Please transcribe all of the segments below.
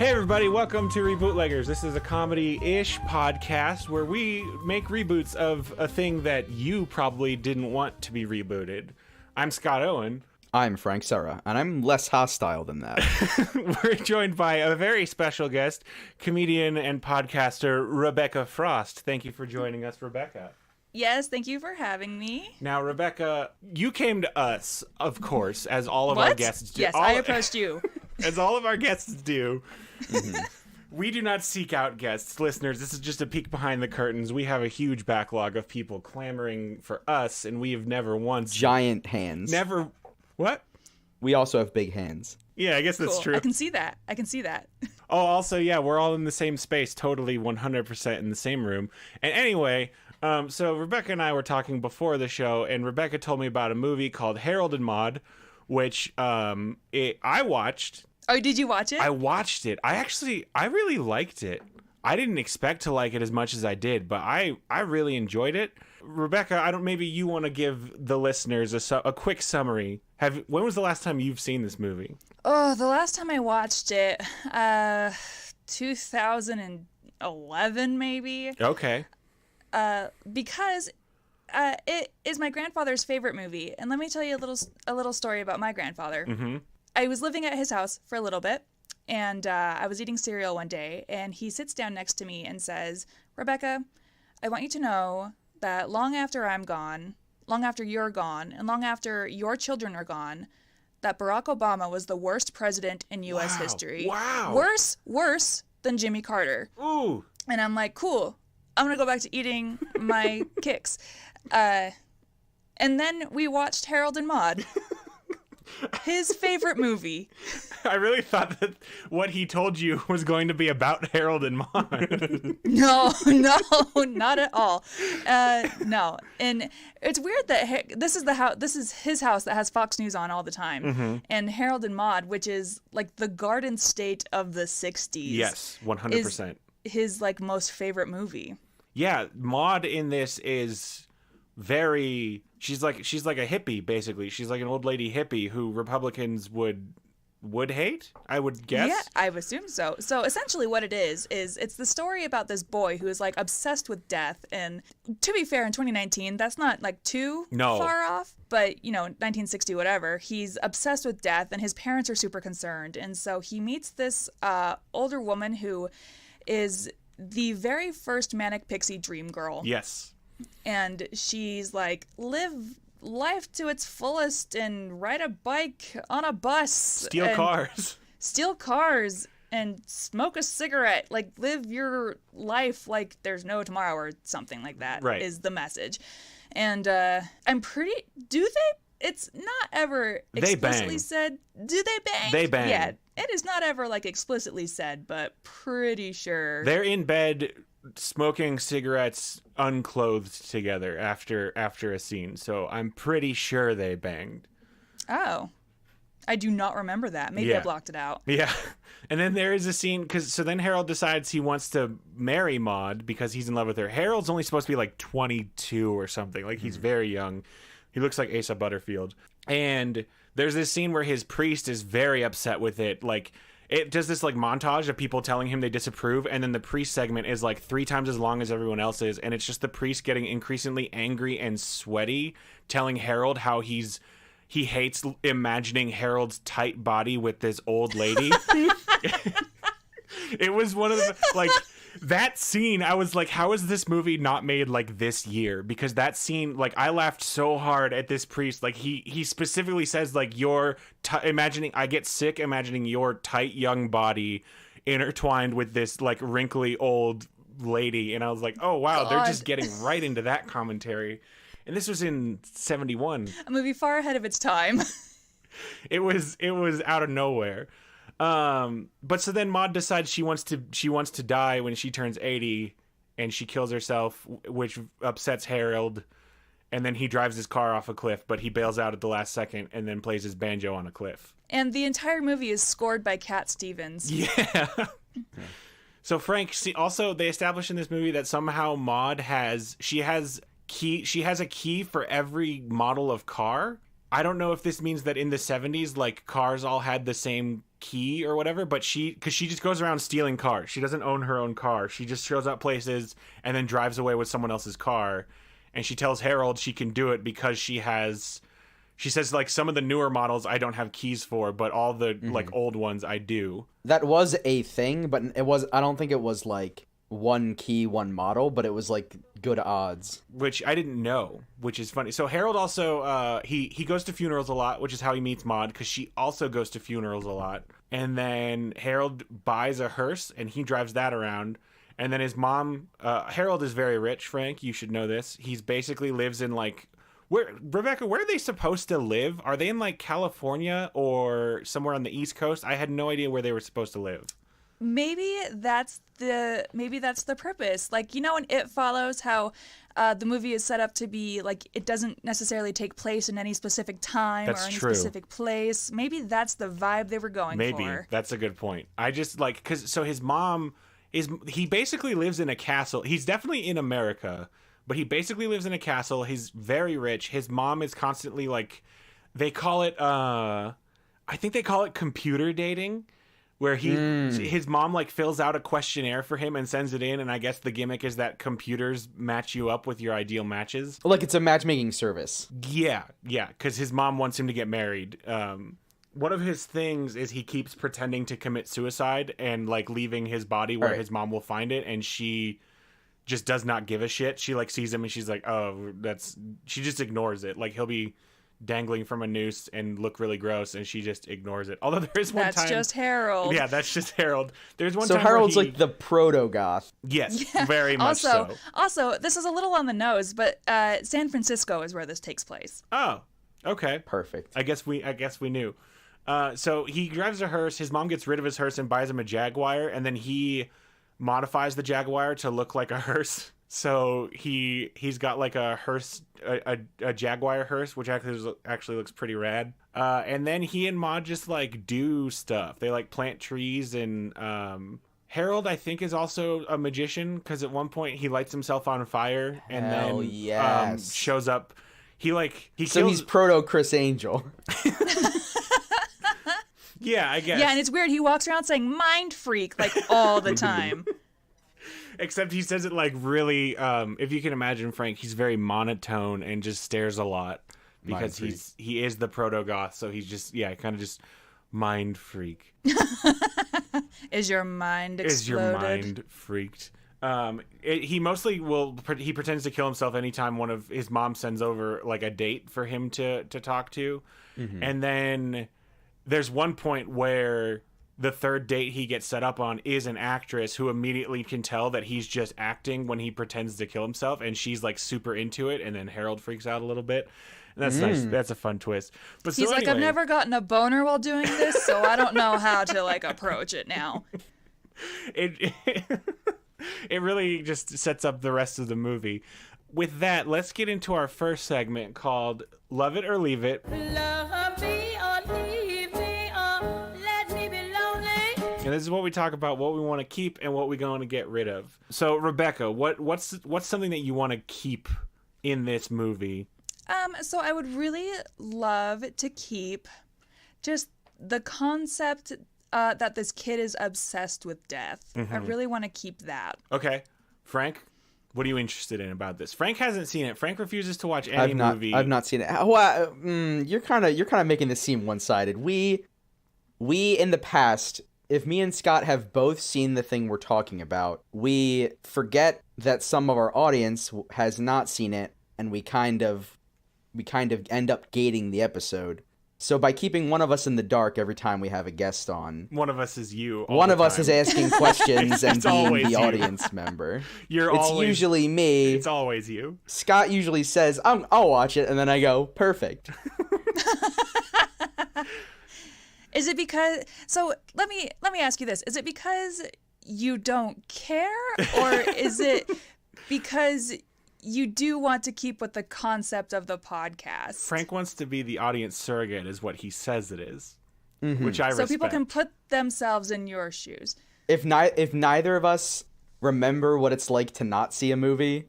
Hey everybody, welcome to Rebootleggers. This is a comedy-ish podcast where we make reboots of a thing that you probably didn't want to be rebooted. I'm Scott Owen. I'm Frank Serra, and I'm less hostile than that. We're joined by a very special guest, comedian and podcaster Rebecca Frost. Thank you for joining us, Rebecca. Yes, thank you for having me. Now, Rebecca, you came to us, of course, as all of our guests do. Yes, I approached you. As all of our guests do. We do not seek out guests. Listeners, this is just a peek behind the curtains. We have a huge backlog of people clamoring for us, and we have never once... Giant hands. Never... What? We also have big hands. Yeah, I guess that's Cool. true. I can see that. Oh, also, yeah, we're all in the same space, totally 100% in the same room. And anyway... So Rebecca and I were talking before the show, and Rebecca told me about a movie called Harold and Maude, which I watched. Oh, did you watch it? I watched it. I really liked it. I didn't expect to like it as much as I did, but I really enjoyed it. Rebecca, maybe you want to give the listeners a quick summary. When was the last time you've seen this movie? Oh, the last time I watched it, 2011 maybe. Okay. Because it is my grandfather's favorite movie, and let me tell you a little story about my grandfather. Mm-hmm. I was living at his house for a little bit, and I was eating cereal one day, and he sits down next to me and says, "Rebecca, I want you to know that long after I'm gone, long after you're gone, and long after your children are gone, that Barack Obama was the worst president in U.S. history. Wow. Worse than Jimmy Carter." Ooh. And I'm like, cool. I'm going to go back to eating my kicks. And then we watched Harold and Maude. His favorite movie. I really thought that what he told you was going to be about Harold and Maude. No, not at all. No. And it's weird that this is his house that has Fox News on all the time. Mm-hmm. And Harold and Maude, which is like the Garden State of the 60s. Yes, 100%. His like most favorite movie. Yeah, Maude in this is very she's like a hippie basically. She's like an old lady hippie who Republicans would hate, I would guess. Yeah, I would assume so. So essentially what it is it's the story about this boy who is like obsessed with death, and to be fair, in 2019 that's not like too far off, but 1960 whatever, he's obsessed with death and his parents are super concerned, and so he meets this older woman who is the very first manic pixie dream girl. Yes. And she's like, live life to its fullest and ride a bike on a bus. Steal cars and smoke a cigarette. Like, live your life like there's no tomorrow or something like that. Right. Is the message. And I'm pretty... It's not ever explicitly said. Do they bang? They bang. Yeah, it is not ever like explicitly said, but pretty sure. They're in bed smoking cigarettes unclothed together after a scene. So I'm pretty sure they banged. Oh. I do not remember that. Maybe I blocked it out. Yeah. And then there is a scene, so then Harold decides he wants to marry Maude because he's in love with her. Harold's only supposed to be like 22 or something. Like, he's very young. He looks like Asa Butterfield. And there's this scene where his priest is very upset with it. Like, it does this like montage of people telling him they disapprove, and then the priest segment is like 3 times as long as everyone else's, and it's just the priest getting increasingly angry and sweaty, telling Harold how he hates imagining Harold's tight body with this old lady. It was one of the, like, that scene, I was like, how is this movie not made like this year? Because that scene, like, I laughed so hard at this priest. Like, he specifically says, like, I get sick imagining your tight young body intertwined with this like wrinkly old lady. And I was like, oh wow, they're just getting right into that commentary. And this was in 1971. A movie far ahead of its time. It was out of nowhere. But so then Maude decides she wants to die when she turns 80, and she kills herself, which upsets Harold. And then he drives his car off a cliff, but he bails out at the last second and then plays his banjo on a cliff. And the entire movie is scored by Cat Stevens. Yeah. So Frank, also they establish in this movie that somehow Maude has a key for every model of car. I don't know if this means that in the 70s, like, cars all had the same key or whatever, but because she just goes around stealing cars. She doesn't own her own car. She just shows up places and then drives away with someone else's car. And she tells Harold she can do it because she says, like, some of the newer models I don't have keys for, but all the like old ones I do. That was a thing, but I don't think it was like one key, one model, but it was like good odds. Which I didn't know, which is funny. So Harold also, he goes to funerals a lot, which is how he meets Maude, because she also goes to funerals a lot. And then Harold buys a hearse, and he drives that around. And then his mom, Harold is very rich, Frank, you should know this. He's basically lives in like, Rebecca, where are they supposed to live? Are they in like California or somewhere on the East Coast? I had no idea where they were supposed to live. Maybe that's the purpose. Like, you know, in It Follows, how the movie is set up to be like it doesn't necessarily take place in any specific time or any specific place. Maybe that's the vibe they were going for. Maybe that's a good point. I just like so his mom he basically lives in a castle. He's definitely in America, but he basically lives in a castle. He's very rich. His mom is constantly like, they call it I think they call it computer dating. Where his mom like fills out a questionnaire for him and sends it in, and I guess the gimmick is that computers match you up with your ideal matches. Like it's a matchmaking service. Yeah, because his mom wants him to get married. One of his things is he keeps pretending to commit suicide and like leaving his body where his mom will find it, and she just does not give a shit. She like sees him and she's like, oh, she just ignores it. Like he'll be dangling from a noose and look really gross, and she just ignores it. Although there is one time... That's just Harold. Yeah, that's just Harold. There's one time Harold's like the proto-goth. Yes, very much so. Also, this is a little on the nose, but San Francisco is where this takes place. Oh, okay. Perfect. I guess we knew. So he drives a hearse. His mom gets rid of his hearse and buys him a Jaguar, and then he modifies the Jaguar to look like a hearse. So he's got like a hearse, a Jaguar hearse, which actually looks pretty rad. And then he and Maude just like do stuff. They like plant trees, and Harold I think is also a magician, because at one point he lights himself on fire and then shows up. So he's proto Chris Angel. Yeah, I guess. Yeah, and it's weird. He walks around saying "mind freak" like all the time. Except he says it like really, if you can imagine, Frank, he's very monotone and just stares a lot because he is the proto-goth, so he's just, kind of just mind freak. Is your mind exploded? Is your mind freaked? He mostly he pretends to kill himself anytime one of his mom sends over like a date for him to talk to. Mm-hmm. And then there's one point where the third date he gets set up on is an actress who immediately can tell that he's just acting when he pretends to kill himself, and she's like super into it, and then Harold freaks out a little bit. And that's nice. That's a fun twist. But he's like, I've never gotten a boner while doing this, so I don't know how to like approach it now. It really just sets up the rest of the movie. With that, let's get into our first segment called Love It or Leave It. Love me or leave me or let me be lonely. And this is what we talk about, what we want to keep and what we want to get rid of. So, Rebecca, what's something that you want to keep in this movie? So I would really love to keep just the concept that this kid is obsessed with death. Mm-hmm. I really want to keep that. Okay. Frank, what are you interested in about this? Frank hasn't seen it. Frank refuses to watch any movie. I've not seen it. Well, you're kind of making this seem one-sided. We in the past, if me and Scott have both seen the thing we're talking about, we forget that some of our audience has not seen it, and we kind of end up gating the episode. So by keeping one of us in the dark every time we have a guest on, one of us is you. One of us is asking questions and being the audience member. It's usually me. It's always you. Scott usually says, "I'll watch it," and then I go, "Perfect." Is it because? So let me ask you this: is it because you don't care, or is it because you do want to keep with the concept of the podcast? Frank wants to be the audience surrogate, is what he says it is, which I respect. So people can put themselves in your shoes. If neither of us remember what it's like to not see a movie,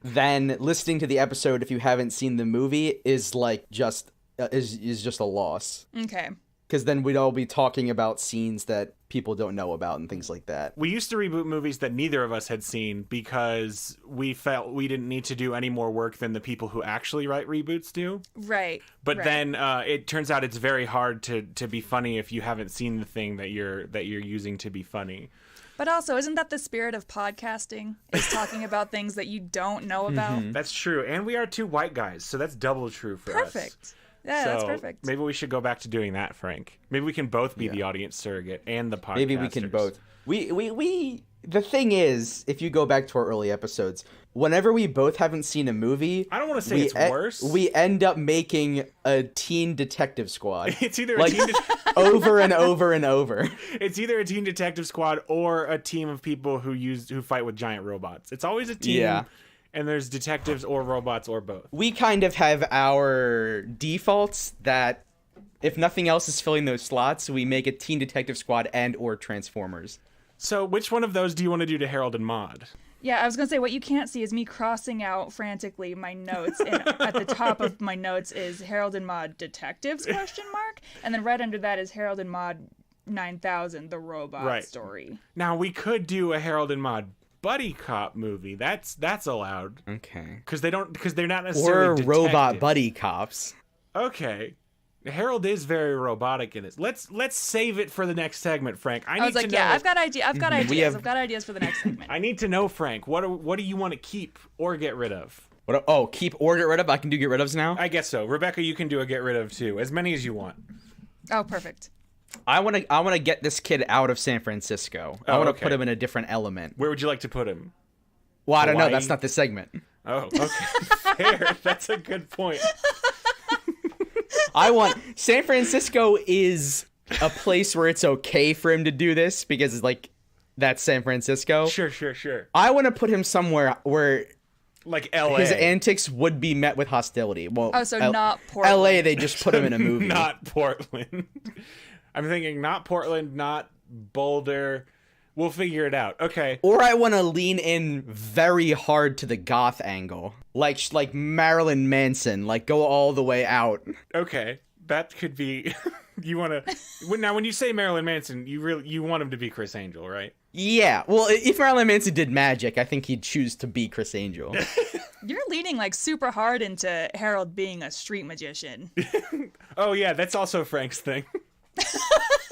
then listening to the episode if you haven't seen the movie is like just a loss. Okay. because then we'd all be talking about scenes that people don't know about and things like that. We used to reboot movies that neither of us had seen because we felt we didn't need to do any more work than the people who actually write reboots do. Right. But then it turns out it's very hard to be funny if you haven't seen the thing that you're using to be funny. But also, isn't that the spirit of podcasting? Is talking about things that you don't know about? That's true. And we are two white guys, so that's double true for us. Perfect. Yeah, that's perfect. Maybe we should go back to doing that, Frank. Maybe we can both be the audience surrogate and the podcasters. Maybe we can both. We the thing is, if you go back to our early episodes, whenever we both haven't seen a movie, I don't want to say it's worse. We end up making a teen detective squad. It's either a teen over and over and over. It's either a teen detective squad or a team of people who fight with giant robots. It's always a team. Yeah. And there's detectives or robots or both. We kind of have our defaults that, if nothing else is filling those slots, we make a teen detective squad and or Transformers. So which one of those do you want to do to Harold and Maude? Yeah, I was going to say, what you can't see is me crossing out frantically my notes. And at the top of my notes is Harold and Maude Detectives, ? And then right under that is Harold and Maude 9000, the robot story. Now, we could do a Harold and Maude buddy cop movie. That's allowed. Okay. Because they're not necessarily or detectives. Robot buddy cops. Okay. Harold is very robotic in this. Let's save it for the next segment, Frank. I've got ideas. I've got ideas for the next segment. I need to know, Frank. What do you want to keep or get rid of? Keep or get rid of? I can do get rid ofs now? I guess so. Rebecca, you can do a get rid of too. As many as you want. Oh, perfect. I want to get this kid out of San Francisco. I want to put him in a different element. Where would you like to put him? Well, I don't know. That's not the segment. Oh, okay. Fair. That's a good point. San Francisco is a place where it's okay for him to do this because it's like that's San Francisco. Sure. I want to put him somewhere where like LA. His antics would be met with hostility. Well, not Portland. LA, they just put him in a movie. Not Portland. I'm thinking not Portland, not Boulder. We'll figure it out. Okay. Or I want to lean in very hard to the goth angle. Like Marilyn Manson, like go all the way out. Okay. That could be you want to now when you say Marilyn Manson, you want him to be Chris Angel, right? Yeah. Well, if Marilyn Manson did magic, I think he'd choose to be Chris Angel. You're leaning like super hard into Harold being a street magician. Oh yeah, that's also Frank's thing.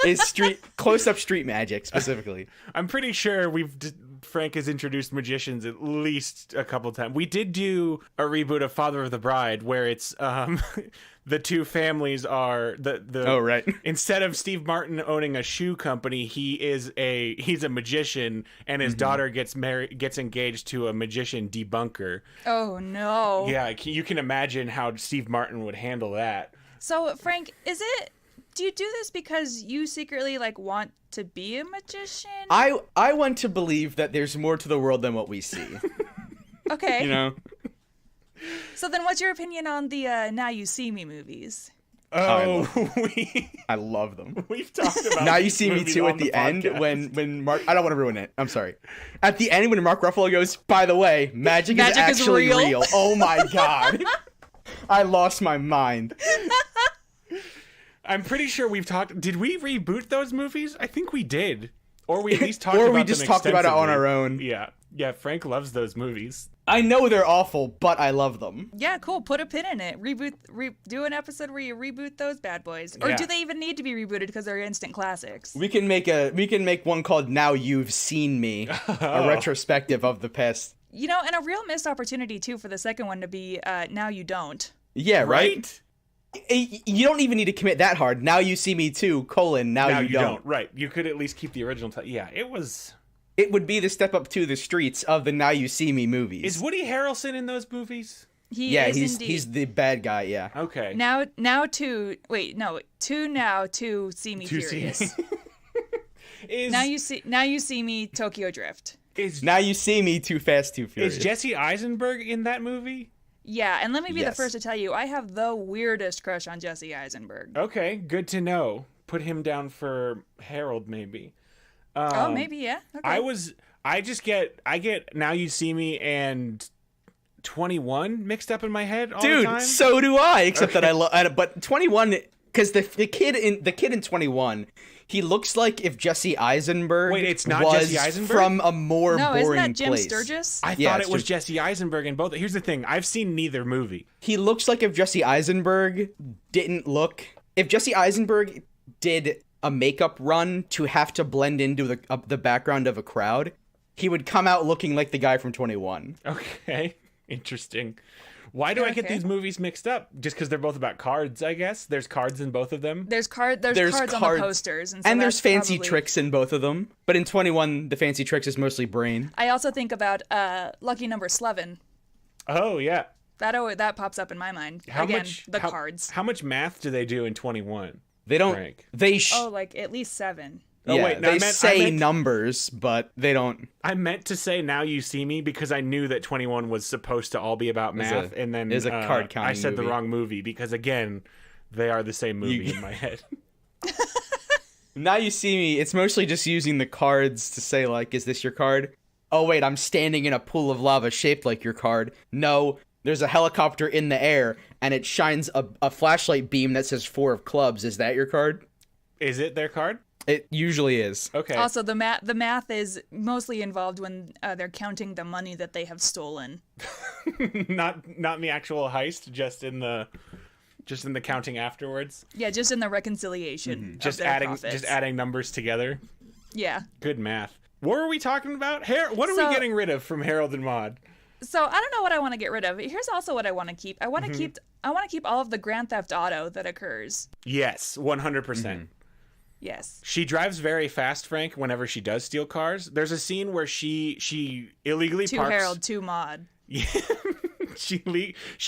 Is close-up street magic specifically. I'm pretty sure Frank has introduced magicians at least a couple times. We did do a reboot of Father of the Bride where it's the two families are oh right. Instead of Steve Martin owning a shoe company, he's a magician, and his daughter gets engaged to a magician debunker. Oh no. Yeah, you can imagine how Steve Martin would handle that. So Frank, do you do this because you secretly want to be a magician? I want to believe that there's more to the world than what we see. Okay. You know? So then what's your opinion on the Now You See Me movies? Oh, I love them. We've talked about Now You See Me too at the end when Mark, I don't want to ruin it. I'm sorry. At the end when Mark Ruffalo goes, by the way, magic is actually real. Oh my God. I lost my mind. I'm pretty sure we've talked. Did we reboot those movies? I think we did. Or we at least talked about them. Or we just talked about it on our own. Yeah. Yeah, Frank loves those movies. I know they're awful, but I love them. Yeah, cool. Put a pin in it. Do an episode where you reboot those bad boys. Or do they even need to be rebooted because they're instant classics? We can make one called Now You've Seen Me, a retrospective of the past. And a real missed opportunity too for the second one to be Now You Don't. Yeah, right? You don't even need to commit that hard. Now You See Me too, now you don't. Right. You could at least keep the original Yeah, it would be the step up to the streets of the Now You See Me movies. Is Woody Harrelson in those movies? He's the bad guy, yeah. Okay. Now to See Me Furious. Now you see me Tokyo Drift. Now You See Me Too Fast, Too Furious. Is Jesse Eisenberg in that movie? Yeah, and let me be the first to tell you, I have the weirdest crush on Jesse Eisenberg. Okay, good to know. Put him down for Harold, maybe. Maybe, yeah. Okay. I get Now You See Me and 21 mixed up in my head all the time. Dude, so do I, except that I love, but 21 because the kid in 21, he looks like if Jesse Eisenberg Wait, it's not was Jesse Eisenberg? from a more No, boring isn't that Jim place. Sturgis? I thought it was Jesse Eisenberg in both. Here's the thing. I've seen neither movie. He looks like if Jesse Eisenberg didn't look... If Jesse Eisenberg did a makeup run to have to blend into the background of a crowd, he would come out looking like the guy from 21. Okay. Interesting. Why do I get these movies mixed up? Just because they're both about cards, I guess? There's cards in both of them? There's cards on the posters. And, so and there's fancy probably... tricks in both of them. But in 21, the fancy tricks is mostly brain. I also think about Lucky Number 11. Oh, yeah. That pops up in my mind. Cards. How much math do they do in 21? They don't... Frank? Like at least 7. Oh, yeah, wait, no, I meant numbers, but they don't. I meant to say Now You See Me because I knew that 21 was supposed to all be about math, and then is a card counting I said movie. the wrong movie because, again, they are the same movie in my head. Now You See Me, it's mostly just using the cards to say, like, is this your card? Oh, wait, I'm standing in a pool of lava shaped like your card. No, there's a helicopter in the air, and it shines a flashlight beam that says 4 of clubs. Is that your card? Is it their card? It usually is. Okay. Also, the math is mostly involved when they're counting the money that they have stolen. not in the actual heist, just in the counting afterwards. Yeah, just in the reconciliation. Of Just their profits. just adding numbers together. Yeah. Good math. What were we talking about? What are we getting rid of from Harold and Maude? So I don't know what I want to get rid of. Here's also what I want to keep. I want to keep all of the Grand Theft Auto that occurs. Yes, 100%. Yes. She drives very fast, Frank, whenever she does steal cars. There's a scene where she illegally parks... Harold, to Maude. Yeah. she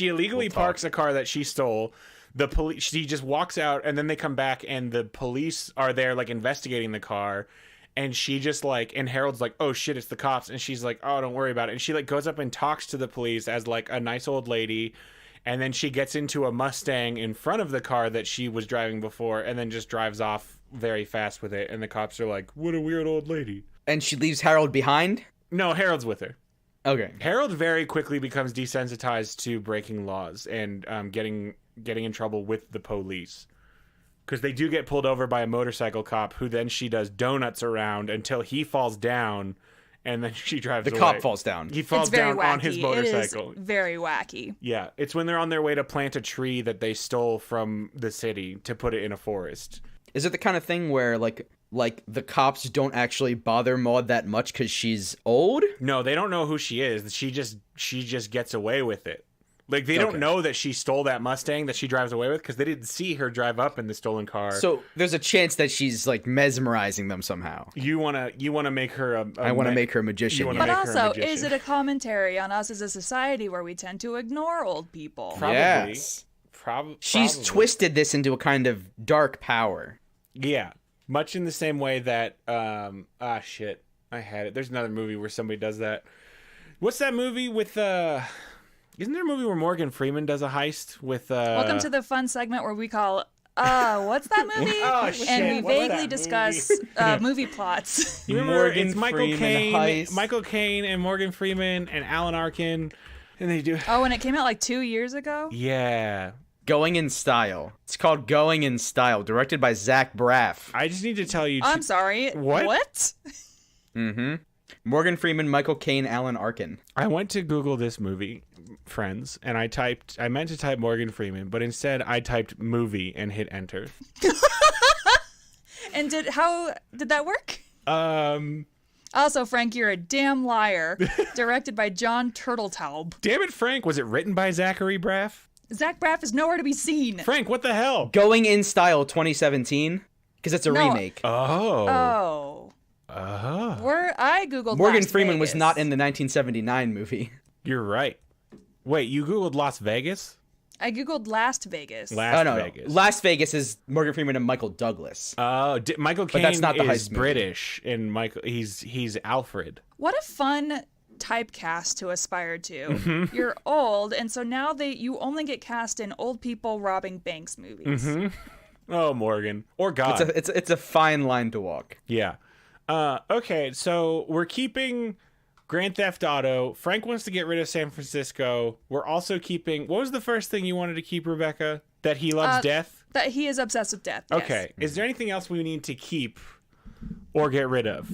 illegally parks a car that she stole. The police... She just walks out, and then they come back, and the police are there, like, investigating the car. And she just, like... And Harold's like, oh, shit, it's the cops. And she's like, oh, don't worry about it. And she, like, goes up and talks to the police as, like, a nice old lady. And then she gets into a Mustang in front of the car that she was driving before, and then just drives off very fast with it, and the cops are like, what a weird old lady. And she leaves Harold behind? No, Harold's with her. Okay. Harold very quickly becomes desensitized to breaking laws and getting in trouble with the police. Because they do get pulled over by a motorcycle cop who then she does donuts around until he falls down, and then she drives away. The cop falls down. He falls down wacky. on his motorcycle. It is very wacky. Yeah, it's when they're on their way to plant a tree that they stole from the city to put it in a forest. Is it the kind of thing where, like the cops don't actually bother Maude that much because she's old? No, they don't know who she is. She just gets away with it. Like, they don't know that she stole that Mustang that she drives away with because they didn't see her drive up in the stolen car. So there's a chance that she's, like, mesmerizing them somehow. You wanna make her I want to make her a magician. But also, is it a commentary on us as a society where we tend to ignore old people? Probably. Yes. She's twisted this into a kind of dark power. Yeah. Much in the same way that, shit. I had it. There's another movie where somebody does that. What's that movie with, isn't there a movie where Morgan Freeman does a heist with, Welcome to the fun segment where we call, what's that movie? Oh, shit. And we What's vaguely that discuss movie plots. You remember Morgan it's Michael Freeman Caine, heist. Michael Caine and Morgan Freeman and Alan Arkin, and they do. Oh, and it came out like 2 years ago? Yeah. Going in Style. It's called Going in Style, directed by Zach Braff. I just need to tell you. I'm sorry. What? Mm-hmm. Morgan Freeman, Michael Caine, Alan Arkin. I went to Google this movie, friends, and I meant to type Morgan Freeman, but instead I typed movie and hit enter. And how did that work? Also, Frank, you're a damn liar. Directed by John Turteltaub. Damn it, Frank. Was it written by Zachary Braff? Zach Braff is nowhere to be seen. Frank, what the hell? Going in Style 2017, because it's a remake. Oh. I googled Morgan Las Freeman Vegas. was not in the 1979 movie. You're right. Wait, you Googled Las Vegas? I googled Last Vegas. Vegas. Las Vegas is Morgan Freeman and Michael Douglas. Oh, Michael Caine that's not the is heist movie. British, and he's Alfred. What a fun typecast to aspire to. You're old, and so now you only get cast in old people robbing banks movies. Oh, Morgan. Or God. It's a fine line to walk. Yeah. Okay, so we're keeping Grand Theft Auto. Frank wants to get rid of San Francisco. We're also keeping... What was the first thing you wanted to keep, Rebecca? That he loves death? That he is obsessed with death. Okay. Is there anything else we need to keep or get rid of?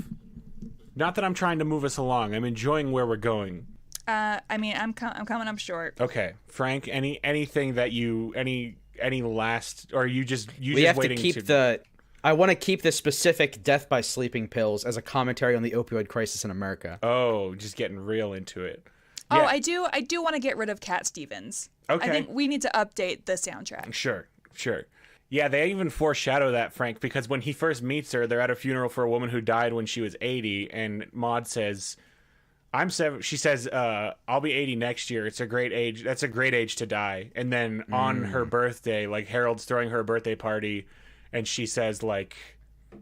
Not that I'm trying to move us along. I'm enjoying where we're going. I mean, I'm coming up short. Okay, Frank. Anything that you any last, or you just we have to keep the. I want to keep the specific death by sleeping pills as a commentary on the opioid crisis in America. Oh, just getting real into it. Oh, Yeah. I do want to get rid of Cat Stevens. Okay. I think we need to update the soundtrack. Sure. Yeah, they even foreshadow that, Frank, because when he first meets her, they're at a funeral for a woman who died when she was 80, and Maude says, "I'm 7." She says, "I'll be 80 next year. It's a great age. That's a great age to die." And then on her birthday, like Harold's throwing her a birthday party, and she says, like,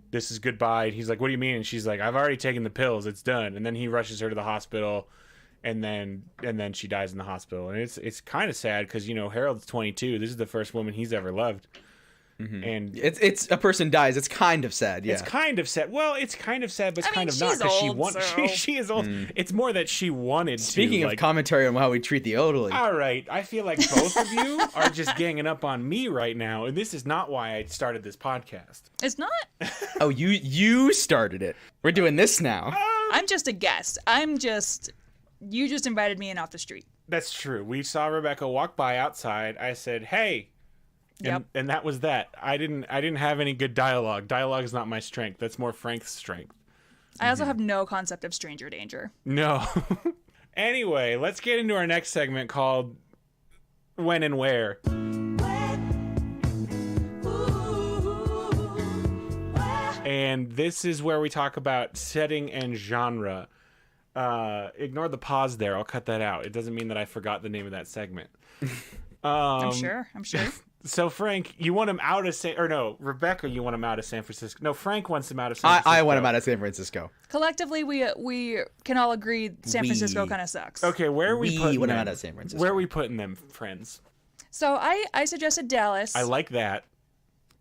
"This is goodbye." And he's like, "What do you mean?" And she's like, "I've already taken the pills. It's done." And then he rushes her to the hospital. And then she dies in the hospital, and it's kind of sad because Harold's 22. This is the first woman he's ever loved, and It's a person dies. It's kind of sad. Yeah, it's kind of sad. Well, it's kind of sad, but it's kind of not she's because old, she is old. It's more that she wanted. Speaking to, of commentary on how we treat the elderly. all right, I feel like both of you are just ganging up on me right now, and this is not why I started this podcast. It's not. Oh, you started it. We're doing this now. I'm just a guest. You just invited me in off the street. That's true. We saw Rebecca walk by outside. I said, "Hey." And that was that. I didn't have any good dialogue. Dialogue is not my strength. That's more Frank's strength. I also have no concept of stranger danger. No. Anyway, let's get into our next segment called When and Where. And this is where we talk about setting and genre. Ignore the pause there. I'll cut that out. It doesn't mean that I forgot the name of that segment. I'm sure. So, Frank, you want him out of Rebecca, you want him out of San Francisco. No, Frank wants him out of San Francisco. I want him out of San Francisco. Collectively, we can all agree San Francisco kind of sucks. Okay, where are we putting want him them? out of San Francisco. Where are we putting them, friends? So I suggested Dallas. I like that.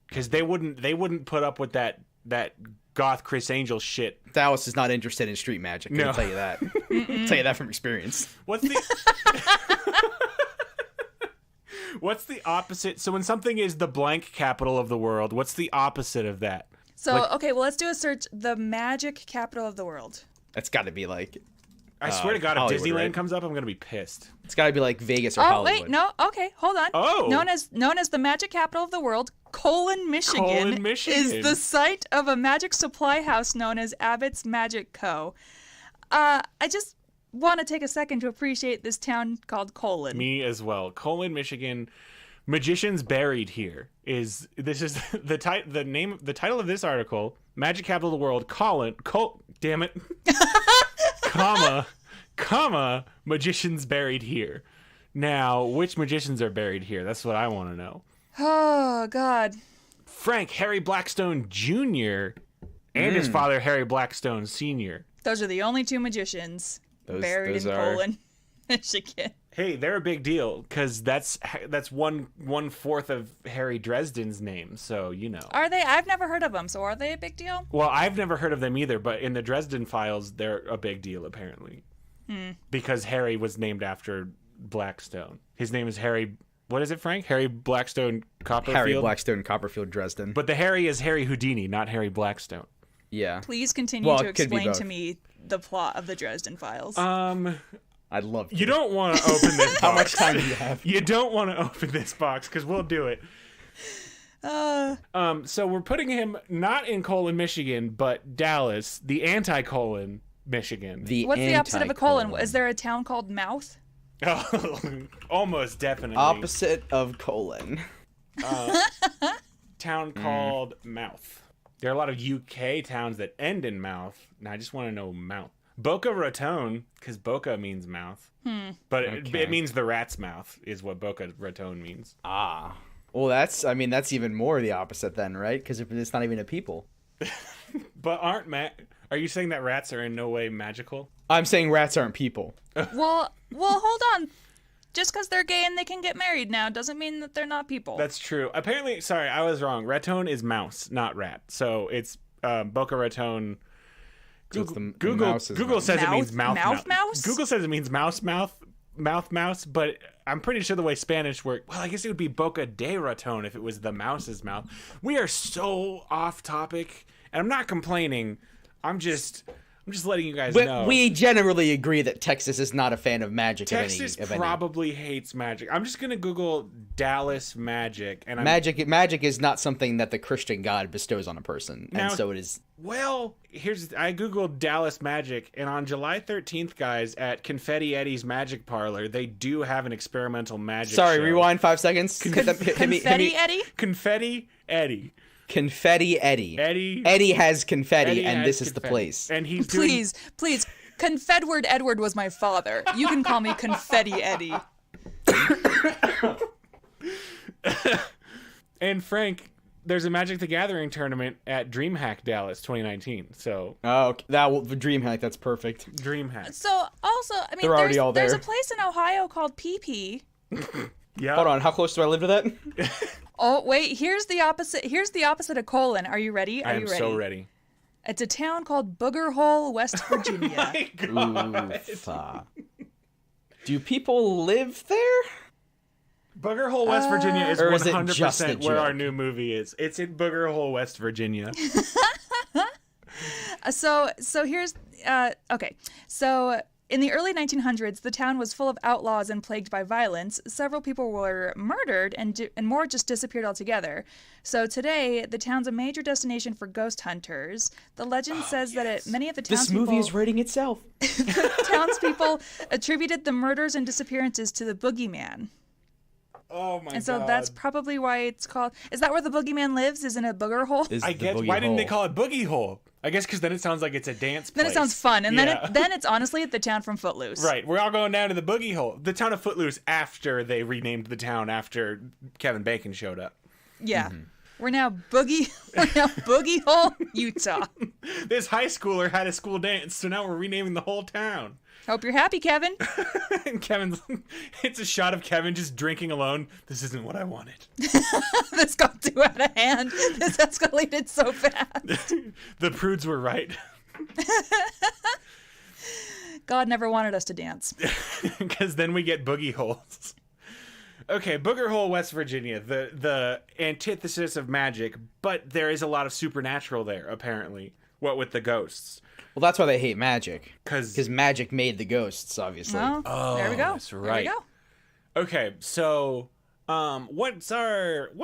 Because they wouldn't put up with that goth Chris Angel shit. Dallas is not interested in street magic. I can tell you that. I'll tell you that from experience. What's the opposite? So when something is the blank capital of the world, what's the opposite of that? So, okay, well, let's do a search. The magic capital of the world. That's got to be like... I swear to God, Hollywood, if Disneyland right? comes up, I'm going to be pissed. It's got to be like Vegas or Oh, Hollywood. wait, no. Okay, hold on. Oh. Known as the magic capital of the world, Michigan, is the site of a magic supply house known as Abbott's Magic Co. I just want to take a second to appreciate this town called Colon. Me as well. Colon, Michigan. Magicians Buried Here is the title of this article. Magic capital of the world. Damn it. comma, magicians buried here. Now, which magicians are buried here? That's what I want to know. Oh, God. Frank Harry Blackstone Jr. and his father Harry Blackstone Sr. Those are the only two magicians buried in Colon, Michigan. Hey, they're a big deal because that's 1/4 of Harry Dresden's name. So Are they? I've never heard of them. So are they a big deal? Well, I've never heard of them either, but in the Dresden Files, they're a big deal apparently. Because Harry was named after Blackstone. His name is Harry. What is it, Frank? Harry Blackstone Copperfield. Harry Blackstone Copperfield Dresden. But the Harry is Harry Houdini, not Harry Blackstone. Yeah. Please continue to explain to me the plot of the Dresden Files. I'd love to. You don't want to open this box. How much time do you have? You don't want to open this box because we'll do it. So we're putting him not in Colon, Michigan, but Dallas, the anti-colon Michigan. What's the opposite of a colon? Is there a town called Mouth? Oh, almost definitely. Opposite of colon. Town called Mouth. There are a lot of UK towns that end in mouth. Now I just want to know Mouth. Boca Raton, because Boca means mouth. But it means the rat's mouth is what Boca Raton means. Ah. Well, that's even more the opposite then, right? Because it's not even a people. But are you saying that rats are in no way magical? I'm saying rats aren't people. Well, hold on. Just because they're gay and they can get married now doesn't mean that they're not people. That's true. Apparently, sorry, I was wrong. Raton is mouse, not rat. So it's Boca Raton. Google says it means mouth. Mouse? Google says it means mouse mouth. mouth mouse, but I'm pretty sure the way Spanish worked, well, I guess it would be boca de raton if it was the mouse's mouth. We are so off topic, and I'm not complaining. I'm just letting you guys know. We generally agree that Texas is not a fan of magic. Texas probably hates magic. I'm just gonna Google Dallas magic, and magic is not something that the Christian God bestows on a person, now, and so it is. Well, I googled Dallas magic, and on July 13th, guys, at Confetti Eddie's Magic Parlor, they do have an experimental magic. Sorry, show. Rewind 5 seconds. Confetti Eddie. Confetti Eddie. Confetti Eddie. Eddie has confetti, and this is the place. And he's please. Confedward Edward was my father. You can call me Confetti Eddie. And Frank, there's a Magic the Gathering tournament at DreamHack Dallas 2019. So okay. DreamHack, that's perfect. DreamHack. So also, I mean, there's a place in Ohio called PP. Yeah. Hold on, how close do I live to that? Oh wait, here's the opposite. Here's the opposite of colon. Are you ready? I am so ready. It's a town called Booger Hole, West Virginia. Oh my God. Do people live there? Booger Hole, West Virginia is or is it 100% just a where our joke? new movie is. It's in Booger Hole, West Virginia. So here's okay. So in the early 1900s, the town was full of outlaws and plagued by violence. Several people were murdered, and more just disappeared altogether. So today, the town's a major destination for ghost hunters. The legend says that many of the townspeople... This movie is writing itself. The townspeople attributed the murders and disappearances to the boogeyman. Oh my god. And so that's probably why it's called... Is that where the boogeyman lives? Is in a booger hole? I guess. Why didn't they call it Boogie Hole? I guess because then it sounds like it's a dance place. Then it sounds fun. And then it's honestly the town from Footloose. Right. We're all going down to the Boogie Hole. The town of Footloose after they renamed the town after Kevin Bacon showed up. Yeah. Mm-hmm. We're now Boogie Hole, Utah. This high schooler had a school dance, so now we're renaming the whole town. Hope you're happy, Kevin. And it's a shot of Kevin just drinking alone. This isn't what I wanted. This got too out of hand. This escalated so fast. The prudes were right. God never wanted us to dance. Because then we get boogie holes. Okay, Booger Hole, West Virginia, the antithesis of magic, but there is a lot of supernatural there, apparently. What with the ghosts. Well, that's why they hate magic. Because magic made the ghosts, obviously. Oh, there we go. That's right. There we go. Okay, so what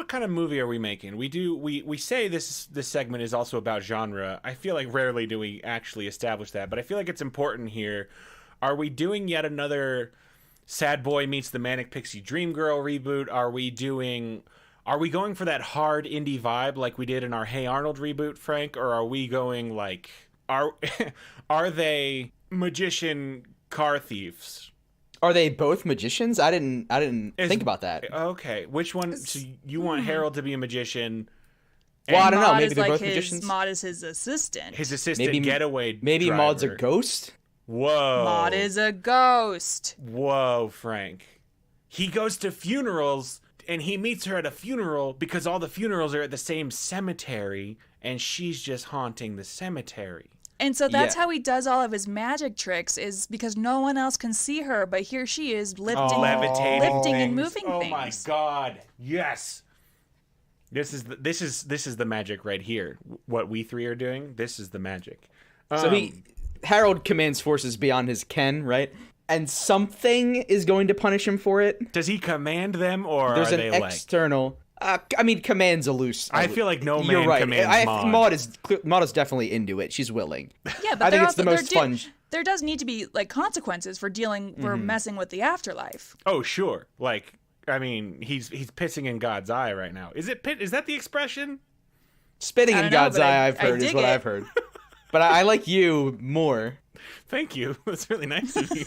kind of movie are we making? We say this segment is also about genre. I feel like rarely do we actually establish that, but I feel like it's important here. Are we doing yet another Sad Boy Meets the Manic Pixie Dream Girl reboot? Are we going for that hard indie vibe like we did in our Hey Arnold reboot, Frank? Or are we going like, are they magician car thieves? Are they both magicians? I didn't think about that. Okay, which one? So you want Harold to be a magician? Well, I don't know. Maude Maybe they're like both magicians. Maude is his assistant. His assistant getaway Maybe driver. Maude's a ghost? Whoa. Maude is a ghost. Whoa, Frank. He goes to funerals, and he meets her at a funeral because all the funerals are at the same cemetery, and she's just haunting the cemetery. And so that's how he does all of his magic tricks, is because no one else can see her, but here she is lifting and moving things. Oh my god. Yes. This is the magic right here. What we three are doing, this is the magic. So Harold commands forces beyond his ken, right? And something is going to punish him for it. Does he command them, or there's are they an external? Command's a loose. I feel like no man commands Maude. Maude is definitely into it. She's willing. Yeah, but I think it's the most fun. There does need to be like consequences for messing with the afterlife. Oh sure, like I mean, he's pissing in God's eye right now. Is that the expression? Spitting in God's eye, I've heard, is what I've heard. But I like you more. Thank you. That's really nice of you.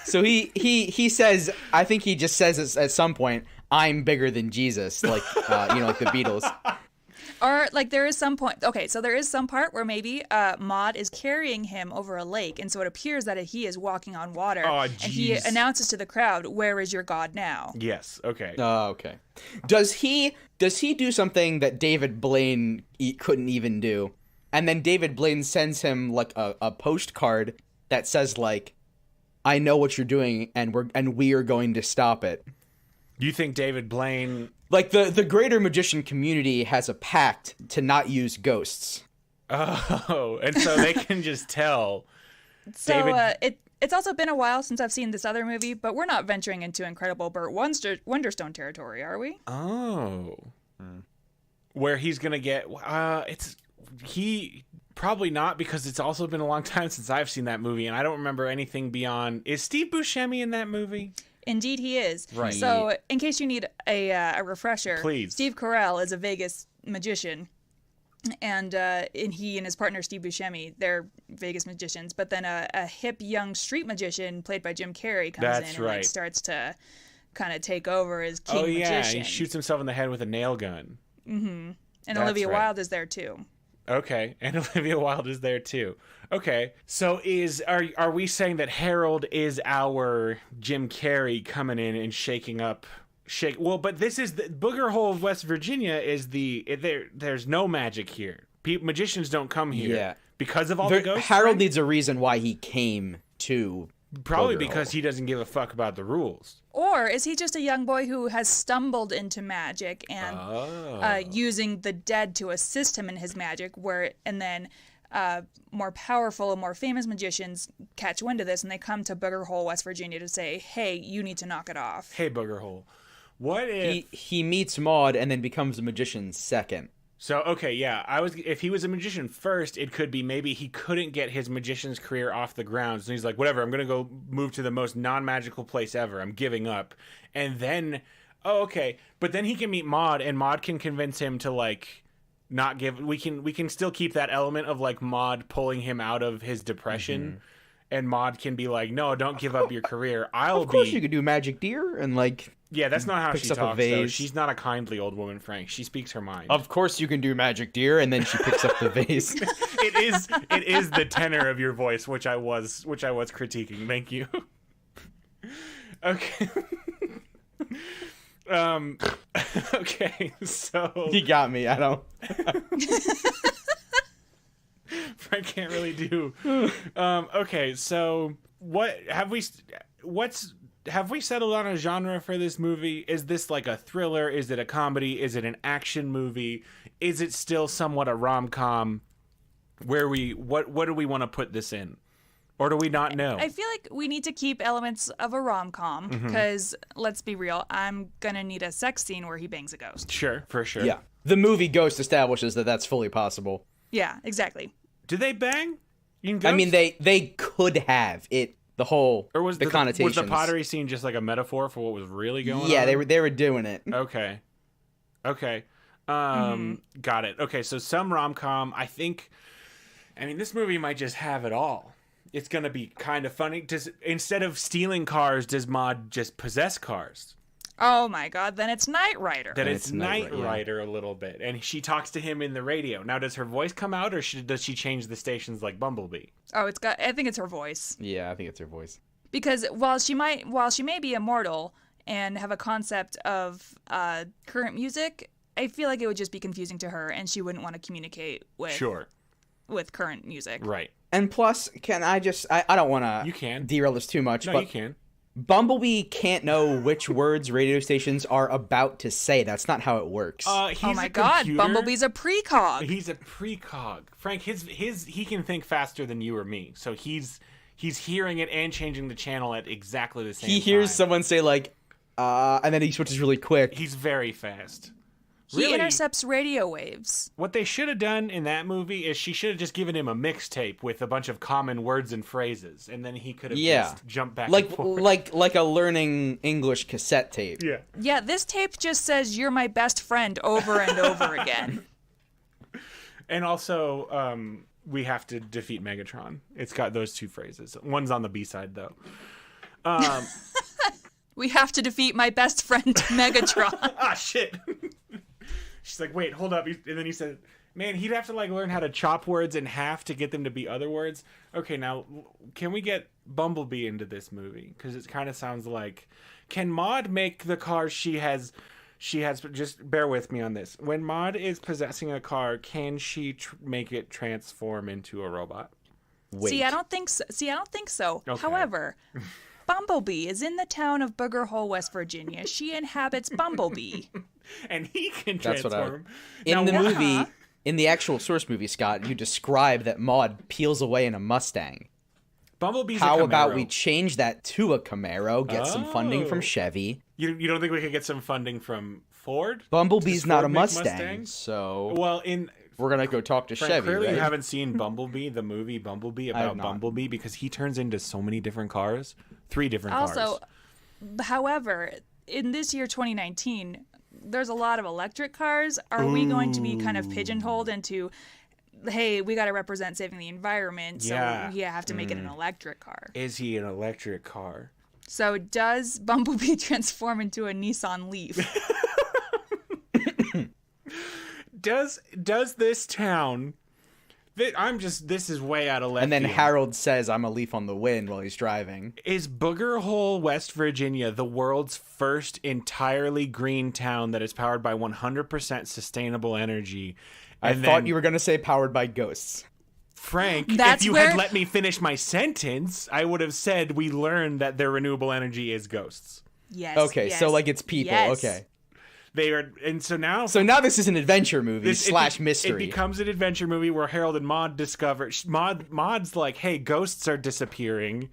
So he says, I think he just says at some point, I'm bigger than Jesus, like like the Beatles. Or like there is some point. Okay, so there is some part where maybe Maude is carrying him over a lake, and so it appears that he is walking on water. Oh, and he announces to the crowd, "Where is your God now?" Yes. Okay. Okay. Does he do something that David Blaine couldn't even do? And then David Blaine sends him like a postcard that says like, I know what you're doing, and we are going to stop it. You think David Blaine... Like, the greater magician community has a pact to not use ghosts. Oh, and so they can just tell. So David... it's also been a while since I've seen this other movie, but we're not venturing into Incredible Burt Wonderstone territory, are we? Oh. Where he's going to get... He... Probably not, because it's also been a long time since I've seen that movie, and I don't remember anything beyond... Is Steve Buscemi in that movie? Indeed, he is. Right. So, in case you need a refresher, please. Steve Carell is a Vegas magician, and he and his partner Steve Buscemi, they're Vegas magicians. But then a hip young street magician played by Jim Carrey comes in and like, starts to kind of take over as king magician. Oh yeah, he shoots himself in the head with a nail gun. Mm-hmm. And Olivia Wilde is there too. Okay, and Olivia Wilde is there too. Okay, so are we saying that Harold is our Jim Carrey coming in and shaking up? Well, but this is the Booger Hole of West Virginia is there's no magic here. Magicians don't come here because of all the ghosts. Harold needs a reason why he came to. Probably because he doesn't give a fuck about the rules. Or is he just a young boy who has stumbled into magic and using the dead to assist him in his magic, and then more powerful and more famous magicians catch wind of this and they come to Booger Hole, West Virginia to say, hey, you need to knock it off. Hey, Booger Hole. What if... He meets Maude and then becomes a magician second. So, okay, yeah, if he was a magician first, it could be maybe he couldn't get his magician's career off the ground. So he's like, whatever, I'm going to go move to the most non-magical place ever. I'm giving up. And then, but then he can meet Maude, and Maude can convince him to, like, not give... We can still keep that element of, like, Maude pulling him out of his depression. Mm-hmm. And Maude can be like, no, don't give up your career. Of course you could do magic, deer, and, like... Yeah, that's not how she talks, though. She's not a kindly old woman, Frank. She speaks her mind. Of course you can do magic, dear, and then she picks up the vase. It is the tenor of your voice, which I was critiquing. Thank you. Okay. Okay, so... You got me, I don't... Frank can't really do... Okay, so have we settled on a genre for this movie? Is this like a thriller? Is it a comedy? Is it an action movie? Is it still somewhat a rom-com? What do we want to put this in? Or do we not know? I feel like we need to keep elements of a rom-com because, let's be real, I'm going to need a sex scene where he bangs a ghost. Sure, for sure. Yeah. The movie Ghost establishes that that's fully possible. Yeah, exactly. Do they bang in Ghost? I mean, they could have. The whole or was the connotations. Was the pottery scene just like a metaphor for what was really going on? Yeah, they were doing it. Okay. Got it. Okay, so some rom-com. I mean, this movie might just have it all. It's gonna be kind of funny. Instead of stealing cars, does Maude just possess cars? Oh my God! Then it's Knight Rider. Then it's Knight Rider a little bit, and she talks to him in the radio. Now, does her voice come out, or does she change the stations like Bumblebee? Oh, I think it's her voice. Yeah, I think it's her voice. Because while she may be immortal and have a concept of current music, I feel like it would just be confusing to her, and she wouldn't want to communicate with current music. Right. And plus, can I just... I don't want to... You can derail this too much. No, but you can. Bumblebee can't know which words radio stations are about to say. That's not how it works. Oh my God, Bumblebee's a precog. He's a precog. Frank, he can think faster than you or me. So he's hearing it and changing the channel at exactly the same time. He hears someone say like, and then he switches really quick. He's very fast. He intercepts radio waves. What they should have done in that movie is she should have just given him a mixtape with a bunch of common words and phrases, and then he could have just jumped back and forth. Like a learning English cassette tape. Yeah. Yeah, this tape just says, "You're my best friend," over and over again. And also, we have to defeat Megatron. It's got those two phrases. One's on the B-side, though. We have to defeat my best friend, Megatron. Ah, shit. She's like, wait, hold up. And then he said, man, he'd have to like learn how to chop words in half to get them to be other words. Okay, now, can we get Bumblebee into this movie? Because it kind of sounds like, can Maude make the car she has, just bear with me on this. When Maude is possessing a car, can she make it transform into a robot? Wait. See, I don't think so. Okay. However, Bumblebee is in the town of Booger Hole, West Virginia. She inhabits Bumblebee. And he can That's what transform. In the Now, movie, in the actual source movie, Scott, you describe that Maude peels away in a Mustang. Bumblebee's How a Camaro. about we change that to a Camaro, get some funding from Oh. Chevy? You don't think we could get some funding from Ford? Bumblebee's Does not Ford a make Mustang, Mustangs? so Well, in we're gonna go talk to Frank, Chevy. clearly Right? you haven't seen Bumblebee, the movie Bumblebee have about not. Bumblebee, because he turns into so many different cars, 3 different cars. Also, however, in this year 2019, there's a lot of electric cars. Are we going to be kind of pigeonholed into, hey, we got to represent saving the environment, so Yeah. we have to make it an electric car? Is he an electric car? So does Bumblebee transform into a Nissan Leaf? Does this town? This is way out of left. And then field. Harold says, "I'm a leaf on the wind" while he's driving. Is Booger Hole, West Virginia, the world's first entirely green town that is powered by 100% sustainable energy? I thought you were gonna say powered by ghosts. Frank, That's if you where- had let me finish my sentence, I would have said we learned that their renewable energy is ghosts. Yes. Okay, yes, so like it's people. yes. Okay, They are, and so now so now this is an adventure movie slash It mystery. becomes an adventure movie where Harold and Maude discover. Maude's like, "Hey, ghosts are disappearing,"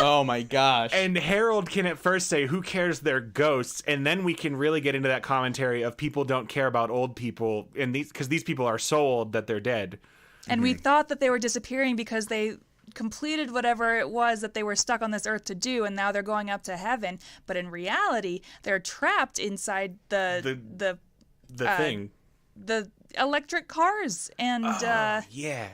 Oh my gosh! and Harold can at first say, "Who cares? They're ghosts," and then we can really get into that commentary of people don't care about old people, and because these people are so old that they're dead. And we thought that they were disappearing because they completed whatever it was that they were stuck on this earth to do, and now they're going up to heaven. But in reality, they're trapped inside the Thing. the electric cars. And Yeah.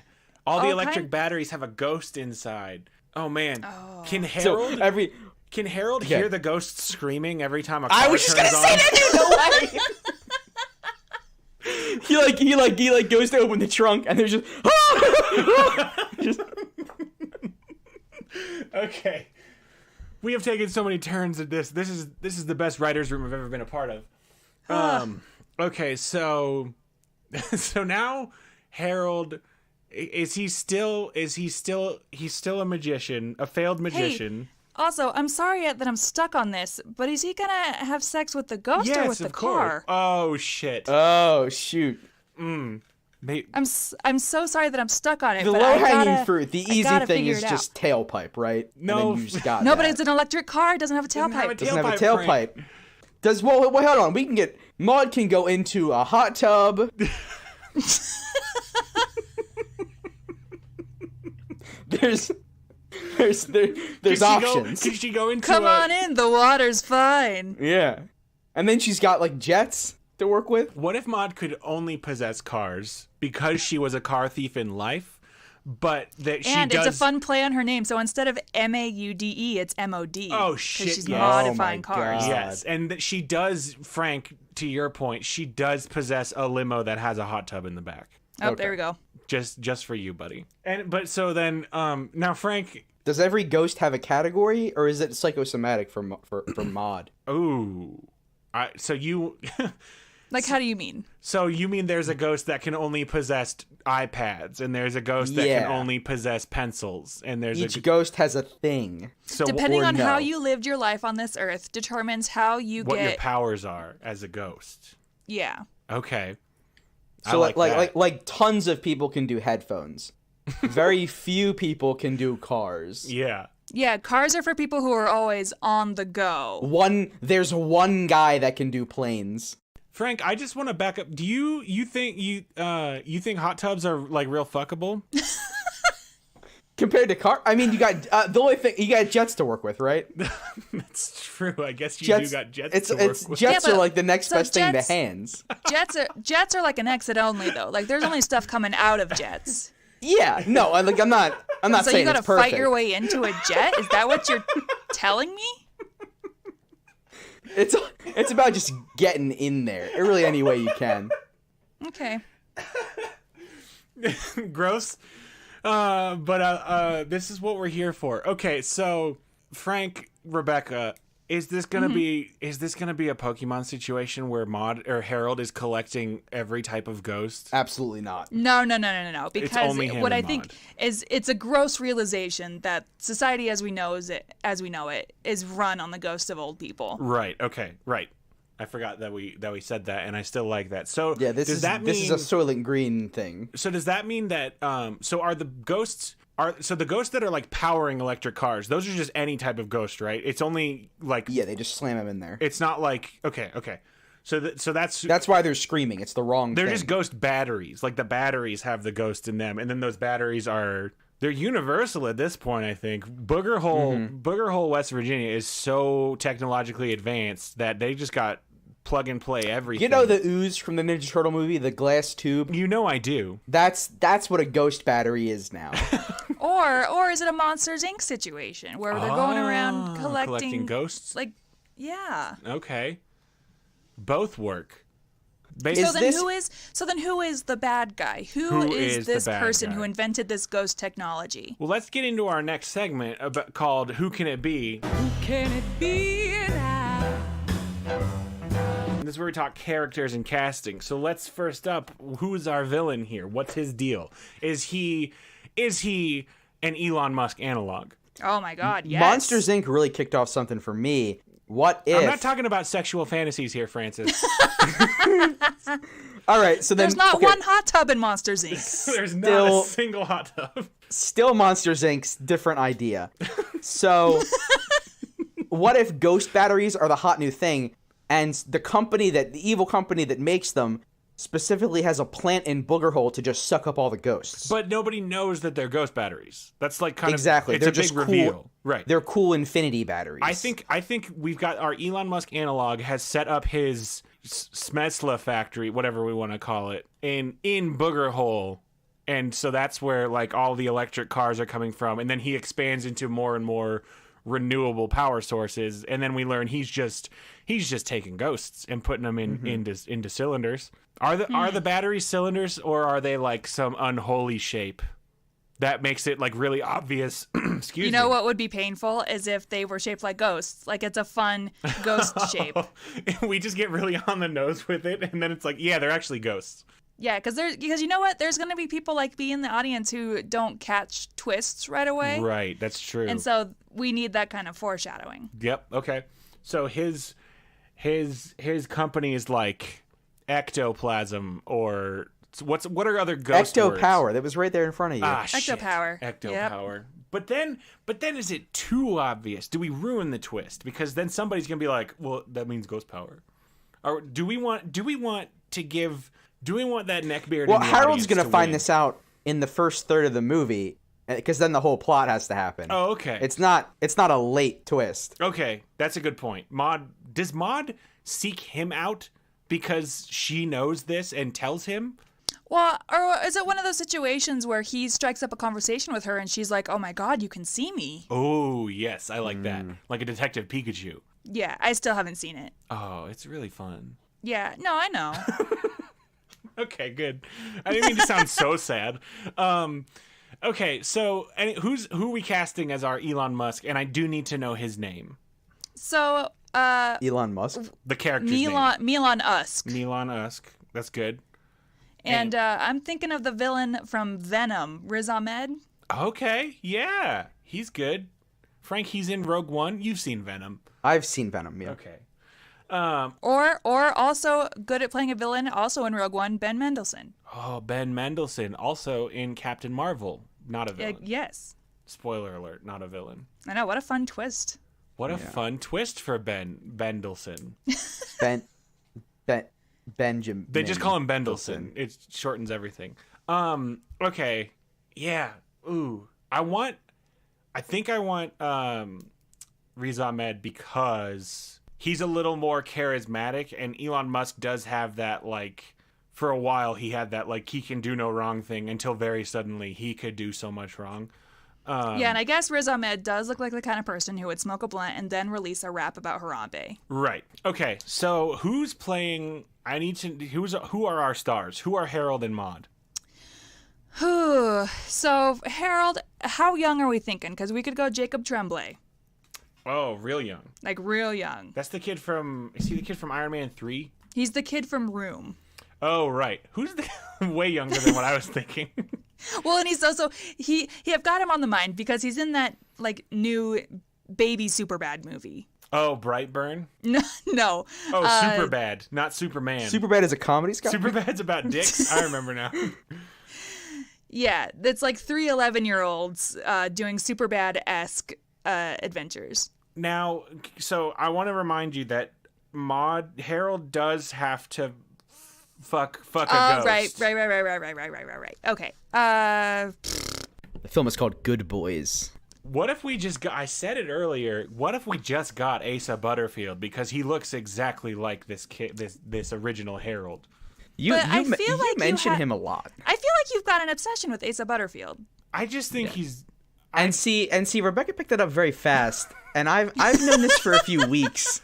All the all electric kind- batteries have a ghost inside. Oh man. Can so Harold every hear the ghosts screaming every time a car I was just turns gonna on? say that. No way. he goes to open the trunk and there's just, just Okay. We have taken so many turns at this. This is the best writer's room I've ever been a part of. Okay, so now Harold he's still a magician, a failed magician. also, I'm sorry that I'm stuck on this, but is he gonna have sex with the ghost or Yes, with the of car? course. Oh shit. oh shoot. I'm so sorry that I'm stuck on it. The but low I hanging gotta- fruit, the I easy gotta thing figure is it out. just tailpipe, right? No. And then you just got No, but that. it's an electric car. It doesn't have a Doesn't have a tailpipe. Doesn't have a tailpipe, Frank. tailpipe. Well, hold on. We can get Maude can go into a hot tub. There's options. Could she go into Come on in. The water's fine. Yeah, and then she's got like jets to work with. What if Maude could only possess cars because she was a car thief in life, but that she And does... it's a fun play on her name. So instead of Maude, it's MOD. Oh, shit, Because she's yes. modifying Oh, my cars. God. Yes, and that she does, Frank, to your point, she does possess a limo that has a hot tub in the back. Oh, Okay. there we go. Just for you, buddy. But so then, now Frank... Does every ghost have a category, or is it psychosomatic for Maude? Ooh. So you... Like, how do you mean? So you mean there's a ghost that can only possess iPads, and there's a ghost that can Yeah. only possess pencils, and there's Each ghost has a thing. so Depending or on how no. you lived your life on this earth determines how you what your get. powers are as a ghost. Yeah. Okay. I So that. like tons of people can do headphones. Very few people can do cars. Yeah. Yeah, cars are for people who are always on the go. There's one guy that can do planes. Frank, I just want to back up. Do you think you think hot tubs are like real fuckable? Compared to car, I mean, you got the only thing you got jets to work with, right? That's true. I guess you Jets, do got jets it's to work it's with. jets Yeah, but- are like the next so best thing to jets- hands. Jets are like an exit only though. Like there's only stuff coming out of jets. Yeah, no, I'm not So saying you gotta it's perfect. fight your way into a jet? Is that what you're telling me? It's about just getting in there, really any way you can. Okay. Gross. But this is what we're here for. Okay, so Frank, Rebecca, Is this gonna be a Pokemon situation where Maude or Harold is collecting every type of ghost? Absolutely not. No. Because only him what and I think Maude. is it's a gross realization that society as we know it is run on the ghosts of old people. Right. Okay. Right. I forgot that we said that, and I still like that. So Yeah, this does is that mean, this is a Soylent Green thing. So does that mean that so are the ghosts the ghosts that are like powering electric cars, those are just any type of ghost, right? It's only like Yeah, they just slam him in there. it's not like okay. So That's why they're screaming. It's the wrong they're thing. just ghost batteries. Like the batteries have the ghost in them, and then those batteries they're universal at this point, I think. Booger Hole, West Virginia is so technologically advanced that they just got plug and play everything. You know the ooze from the Ninja Turtle movie, the glass tube? You know I do. That's what a ghost battery is now. Or is it a Monsters Inc. situation where they're going around collecting ghosts? Like, yeah. Okay. Both work. So then who is the bad guy? Who is this the bad person guy? who invented this ghost technology? Well, let's get into our next segment called Who Can It Be? Can it be now? And this is where we talk characters and casting. So let's first up, who is our villain here? What's his deal? Is he an Elon Musk analog? Oh my God, yes. Monsters Inc. really kicked off something for me. What if... I'm not talking about sexual fantasies here, Francis. All right, so then... There's not okay, one hot tub in Monsters Inc. There's not a single hot tub. Still Monsters Inc.'s different idea. So, what if ghost batteries are the hot new thing, and the evil company that makes them specifically has a plant in Booger Hole to just suck up all the ghosts? But nobody knows that they're ghost batteries. That's like Exactly. It's They're a big just cool. reveal. Right. They're cool infinity batteries. I think we've got our Elon Musk analog has set up his Smesla factory, whatever we want to call it, in Booger Hole. And so that's where like all the electric cars are coming from, and then he expands into more and more renewable power sources, and then we learn he's just taking ghosts and putting them into cylinders. Are the batteries cylinders, or are they like some unholy shape that makes it like really obvious? Excuse me. You know what would be painful is if they were shaped like ghosts. Like it's a fun ghost shape. We just get really on the nose with it, and then it's like, yeah, they're actually ghosts. Yeah, because you know what? There's going to be people like me in the audience who don't catch twists right away. Right, that's true. And so we need that kind of foreshadowing. Yep. Okay. So his company is like ectoplasm, or what are other ghost words? Ecto-power. That was right there in front of you. Ectopower. Ectopower. But then is it too obvious? Do we ruin the twist? Because then somebody's gonna be like, well, that means ghost power. Or do we want that neckbeard? Well, in the Harold's audience going to find win? this out in the first third of the movie, because then the whole plot has to happen. Oh, okay. It's not a late twist. Okay, that's a good point. Does Maude seek him out because she knows this and tells him? Well, or is it one of those situations where he strikes up a conversation with her and she's like, oh my God, you can see me? Oh, yes, I like that. Like a Detective Pikachu. Yeah, I still haven't seen it. Oh, it's really fun. Yeah, no, I know. Okay, good. I didn't mean to sound so sad. Okay, so who are we casting as our Elon Musk? And I do need to know his name. So, Elon Musk? The character's name. Milan Usk. Milan Usk. That's good. And I'm thinking of the villain from Venom, Riz Ahmed. Okay, yeah. He's good. Frank, he's in Rogue One. You've seen Venom. I've seen Venom, yeah. Okay. Or also good at playing a villain, also in Rogue One, Ben Mendelsohn. Oh, Ben Mendelsohn, also in Captain Marvel. Not a villain. Yes. Spoiler alert, not a villain. I know, what a fun twist. What a fun twist for Ben Mendelsohn. Benjamin. They just call him Bendelson. It shortens everything. Okay. Yeah. Ooh. I think I want Riz Ahmed because he's a little more charismatic, and Elon Musk does have that, like, for a while he had that, like, he can do no wrong thing until very suddenly he could do so much wrong. Yeah, and I guess Riz Ahmed does look like the kind of person who would smoke a blunt and then release a rap about Harambe. Right. Okay. So who's playing? Who are our stars? Who are Harold and Maude? So Harold, how young are we thinking? Because we could go Jacob Tremblay. Oh, real young. Like real young. That's the kid from... Is he the kid from Iron Man 3? He's the kid from Room. Oh, right. Who's the... way younger than what I was thinking. Well, and he's also... I've got him on the mind because he's in that, like, new baby Superbad movie. Oh, Brightburn? No. Oh, Superbad, not Superman. Superbad is a comedy, Scott? Superbad's about dicks? I remember now. Yeah, it's like 3 11-year-olds doing Superbad-esque adventures. Now, so I want to remind you that Harold does have to fuck a ghost. Right. Okay. The film is called Good Boys. What if we just got... I said it earlier. What if we just got Asa Butterfield because he looks exactly like this kid, this original Harold. You mention him a lot. I feel like you've got an obsession with Asa Butterfield. I just think he's... And see, Rebecca picked it up very fast, and I've known this for a few weeks.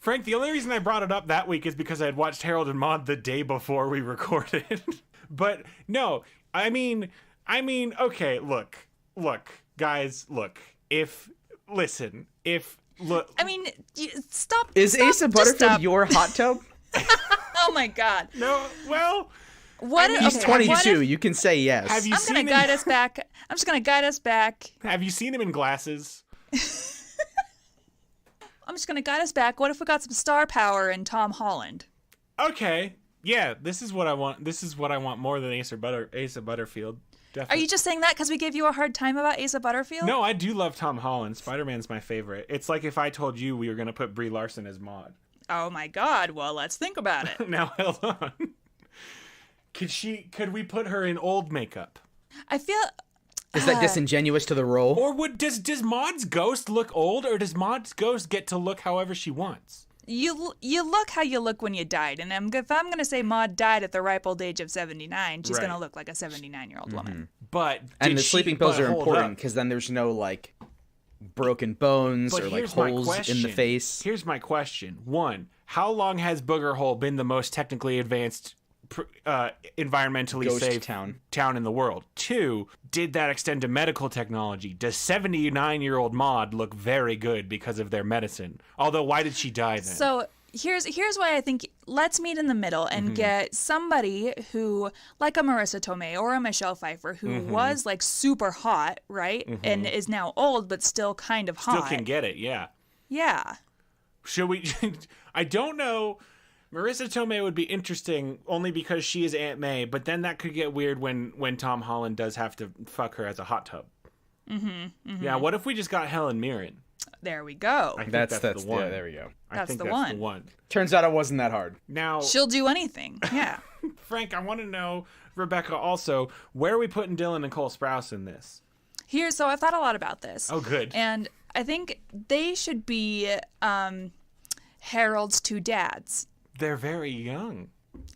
Frank, the only reason I brought it up that week is because I had watched Harold and Maude the day before we recorded. But no, I mean, okay, look, guys, look. I mean, stop. Is Asa Butterfield your hot tub? Oh my God. No, well... What? He's 22. You can say yes. Have you seen him? I'm just gonna guide us back. Have you seen him in glasses? I'm just gonna guide us back. What if we got some star power in Tom Holland? Okay. Yeah, this is what I want. This is what I want more than Asa Butterfield. Definitely. Are you just saying that because we gave you a hard time about Asa Butterfield? No, I do love Tom Holland. Spider-Man's my favorite. It's like if I told you we were gonna put Brie Larson as Maude. Oh my God. Well, let's think about it. Now, hold on. Could we put her in old makeup? I feel... Is that disingenuous to the role? Or does Maude's ghost look old, or does Maude's ghost get to look however she wants? You look how you look when you died, and if I'm going to say Maude died at the ripe old age of 79, she's going to look like a 79-year-old woman. But and the sleeping pills are important because then there's no like broken bones or like holes in the face. Here's my question: 1, how long has Booger Hole been the most technically advanced, environmentally Ghost safe town in the world? 2, did that extend to medical technology? Does 79-year-old Maude look very good because of their medicine? Although, why did she die then? So here's why I think let's meet in the middle and get somebody who, like a Marissa Tomei or a Michelle Pfeiffer, who was like super hot, right, and is now old but still kind of hot. Still can get it, yeah. Yeah. Should we? I don't know. Marissa Tomei would be interesting only because she is Aunt May, but then that could get weird when Tom Holland does have to fuck her as a hot tub. Yeah, what if we just got Helen Mirren? There we go. I think That's the one. Yeah, there we go. I think the that's the one. one. Turns out it wasn't that hard. Now, She'll do anything. Yeah. Frank, I want to know, Rebecca, also, where are we putting Dylan and Cole Sprouse in this? So I've thought a lot about this. Oh, good. And I think they should be Harold's 2 dads. They're very young.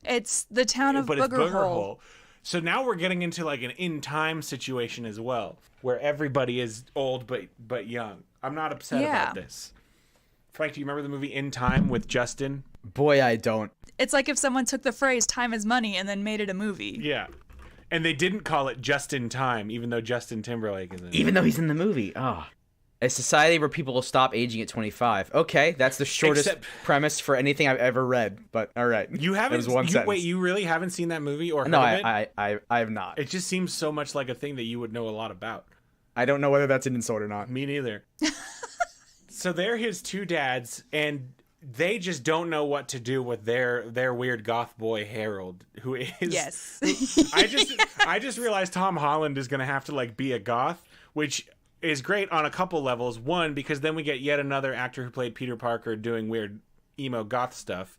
It's the town of Booger Hole. So now we're getting into like an in-time situation as well, where everybody is old but young. I'm not upset about this. Frank, do you remember the movie In Time with Justin? Boy, I don't. It's like if someone took the phrase "time is money" and then made it a movie. Yeah. And they didn't call it Just in Time, even though Justin Timberlake is in it. Even though he's in the movie. Oh. A society where people will stop aging at 25. Okay, that's the shortest premise for anything I've ever read. But all right, you haven't. Wait, you really haven't seen that movie or heard of it? No, I have not. It just seems so much like a thing that you would know a lot about. I don't know whether that's an insult or not. Me neither. So they're his 2 dads, and they just don't know what to do with their weird goth boy Harold, who is. Yes. I just realized Tom Holland is gonna have to like be a goth, which is great on a couple levels. 1, because then we get yet another actor who played Peter Parker doing weird emo goth stuff.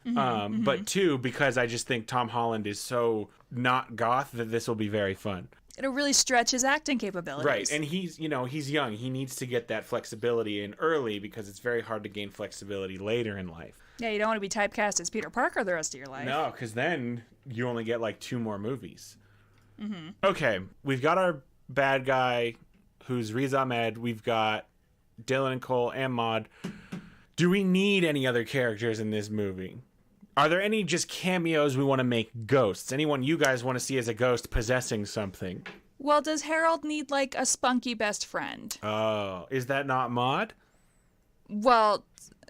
But 2, because I just think Tom Holland is so not goth that this will be very fun. It'll really stretch his acting capabilities. Right, and he's young. He needs to get that flexibility in early because it's very hard to gain flexibility later in life. Yeah, you don't want to be typecast as Peter Parker the rest of your life. No, because then you only get like 2 more movies. Okay, we've got our bad guy, who's Riz Ahmed. We've got Dylan and Cole and Maude. Do we need any other characters in this movie? Are there any just cameos we want to make ghosts? Anyone you guys want to see as a ghost possessing something? Well, does Harold need like a spunky best friend? Oh, is that not Maude? Well,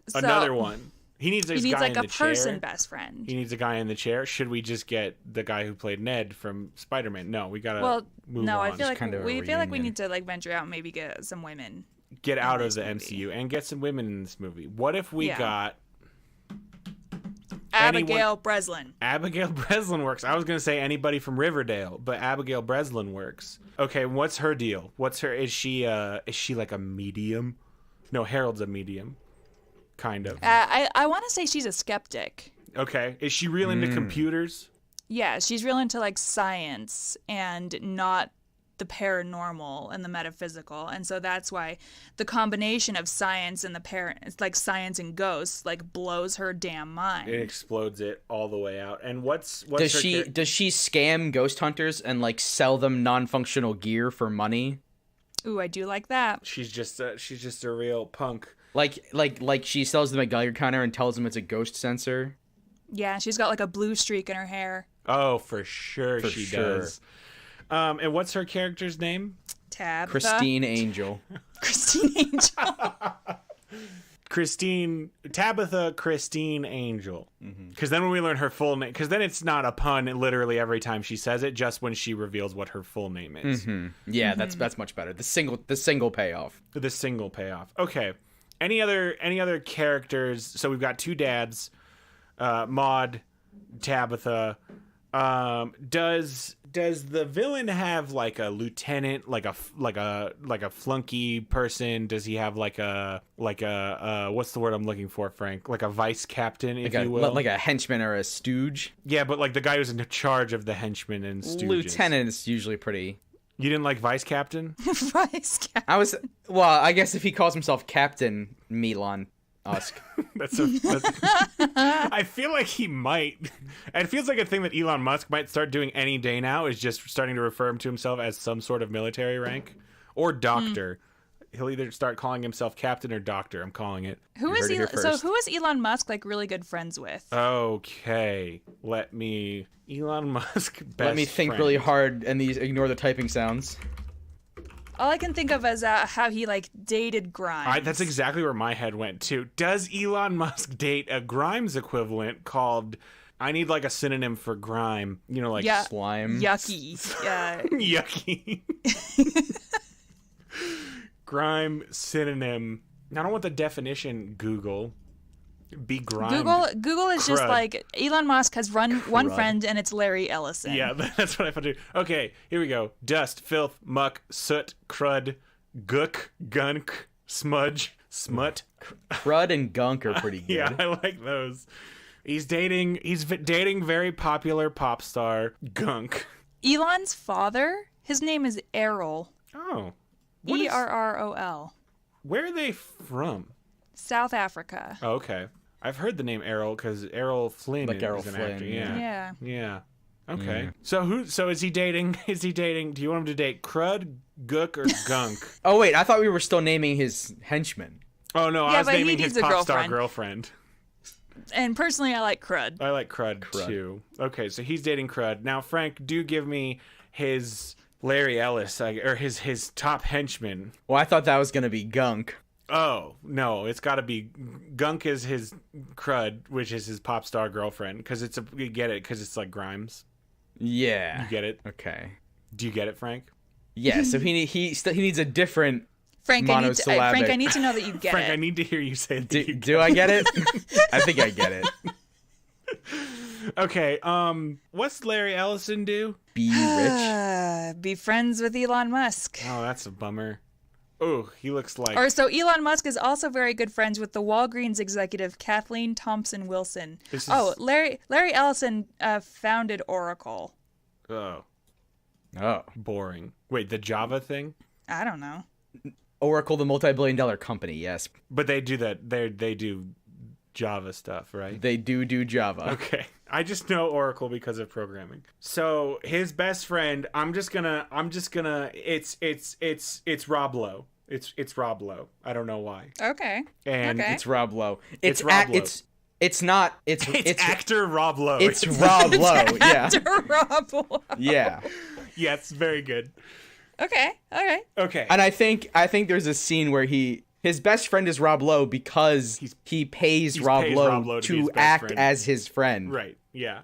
so Another one. He needs he needs guy like in a the person chair. best friend. He needs a guy in the chair. Should we just get the guy who played Ned from Spider-Man? No, we gotta Well, move no, on. I feel like kind of a we feel like we reunion. need to like venture out and maybe get some women. Get out of this the movie. MCU and get some women in this movie. What if we Yeah. got Abigail Breslin. Abigail Breslin works. I was gonna say anybody from Riverdale, but Abigail Breslin works. Okay, what's her deal? Is she like a medium? No, Harold's a medium. Kind of. I want to say she's a skeptic. Okay. Is she real into computers? Yeah, she's real into like science and not the paranormal and the metaphysical, and so that's why the combination of science and like science and ghosts like blows her damn mind. It explodes it all the way out. And what's Does her she scam ghost hunters and like sell them non-functional gear for money? Ooh, I do like that. She's just a real punk. Like she sells them a Geiger counter and tells them it's a ghost sensor. Yeah, she's got like a blue streak in her hair. Oh, for sure she sure. does. And what's her character's name? Tabitha. Christine Angel. Christine Angel. Tabitha Christine Angel. Because then when we learn her full name, because then it's not a pun literally every time she says it, just when she reveals what her full name is. Yeah, that's much better. The single payoff. The single payoff. Okay. Any other characters? So we've got two dads, Maude, Tabitha. Does the villain have like a lieutenant, like a flunky person? Does he have like a what's the word I'm looking for, Frank? Like a vice captain, if you will, like a henchman or a stooge. Yeah, but like the guy who's in charge of the henchmen and stooges. Lieutenant is usually pretty. You didn't like vice captain? Vice Cap. I guess if he calls himself Captain Milan Usk. I feel like he might. It feels like a thing that Elon Musk might start doing any day now, is just starting to refer to himself as some sort of military rank or doctor. He'll either start calling himself captain or doctor. I'm calling it. Who is Elon Musk like really good friends with? Okay, Elon Musk. Best Let me think friend. really hard and ignore the typing sounds. All I can think of is how he like dated Grimes. That's exactly where my head went too. Does Elon Musk date a Grimes equivalent called? I need like a synonym for grime. You know, like slime. Yucky. Yucky. Grime synonym. I don't want the definition. Google. Be grime. Google is just Crud. like Elon Musk has one friend and it's Larry Ellison. Yeah, that's what I found. Okay, here we go. Dust, filth, muck, soot, crud, gook, gunk, smudge, smut. Crud and gunk are pretty good. Yeah, I like those. He's dating very popular pop star Gunk. Elon's father, his name is Errol. Oh. Errol. Where are they from? South Africa. Oh, okay. I've heard the name Errol because Errol Flynn is Errol an Flynn, actor. Yeah. Yeah. Okay. So is he dating? Do you want him to date Crud, Gook, or Gunk? Oh wait, I thought we were still naming his henchmen. Oh no, Yeah, I was but he naming his needs a pop star girlfriend. girlfriend. And personally, I like Crud. I like Crud too. Okay, so he's dating Crud. Now, Frank, do give me his Larry Ellis, or his top henchman. Well, I thought that was gonna be Gunk. Oh, no, it's got to be Gunk is his Crud, which is his pop star girlfriend, because you get it, because it's like Grimes. Yeah. You get it? Okay. Do you get it, Frank? Yeah, so he needs a different Frank, monosyllabic. I need to know that you get Frank, it. I need to hear you say that. Do I get it? I think I get it. Okay, what's Larry Ellison do? Be rich. Be friends with Elon Musk. Oh, that's a bummer. Oh, he looks like... Elon Musk is also very good friends with the Walgreens executive Kathleen Thompson Wilson. Larry Ellison founded Oracle. Oh, Oh. boring. Wait, the Java thing? I don't know. Oracle, the multi-billion-dollar company, yes. But they do that. They do Java stuff, right? They do Java. Okay. I just know Oracle because of programming. So his best friend, it's Rob Lowe. It's Rob Lowe. I don't know why. Okay. And Okay. It's Rob Lowe. It's Rob Lowe. It's not. It's actor Rob Lowe. It's Rob Lowe. Yeah. Rob Lowe. Yeah. Yes, very good. Okay. All right. Okay. And I think there's a scene where he His best friend is Rob Lowe because he pays Rob Lowe to act as his friend. Right, yeah.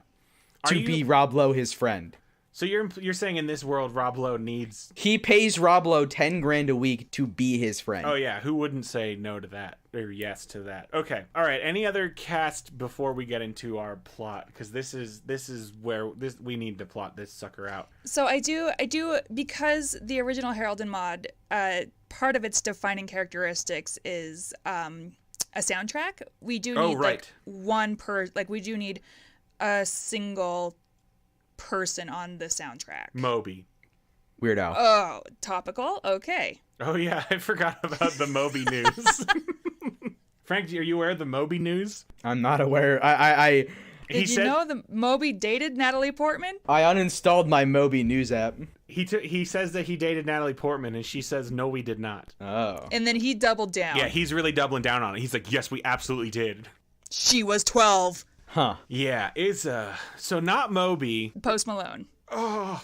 Be Rob Lowe his friend. So you're saying in this world, Rob Lowe needs... He pays Rob Lowe $10,000 a week to be his friend. Oh, yeah. Who wouldn't say no to that? Or yes to that? Okay. All right. Any other cast before we get into our plot? Because this is where we need to plot this sucker out. So I do, because the original Harold and Maude, part of its defining characteristics is a soundtrack. We do need we do need a single person on the soundtrack. Moby. Weird Al. Oh, topical? Okay. Oh, yeah. I forgot about the Moby news. Frank, are you aware of the Moby news? I'm not aware. Did you know the Moby dated Natalie Portman? I uninstalled my Moby news app. He says that he dated Natalie Portman, and she says, no, we did not. Oh. And then he doubled down. Yeah, he's really doubling down on it. He's like, yes, we absolutely did. She was 12. Huh. Yeah, it's so not Moby. Post Malone. Oh.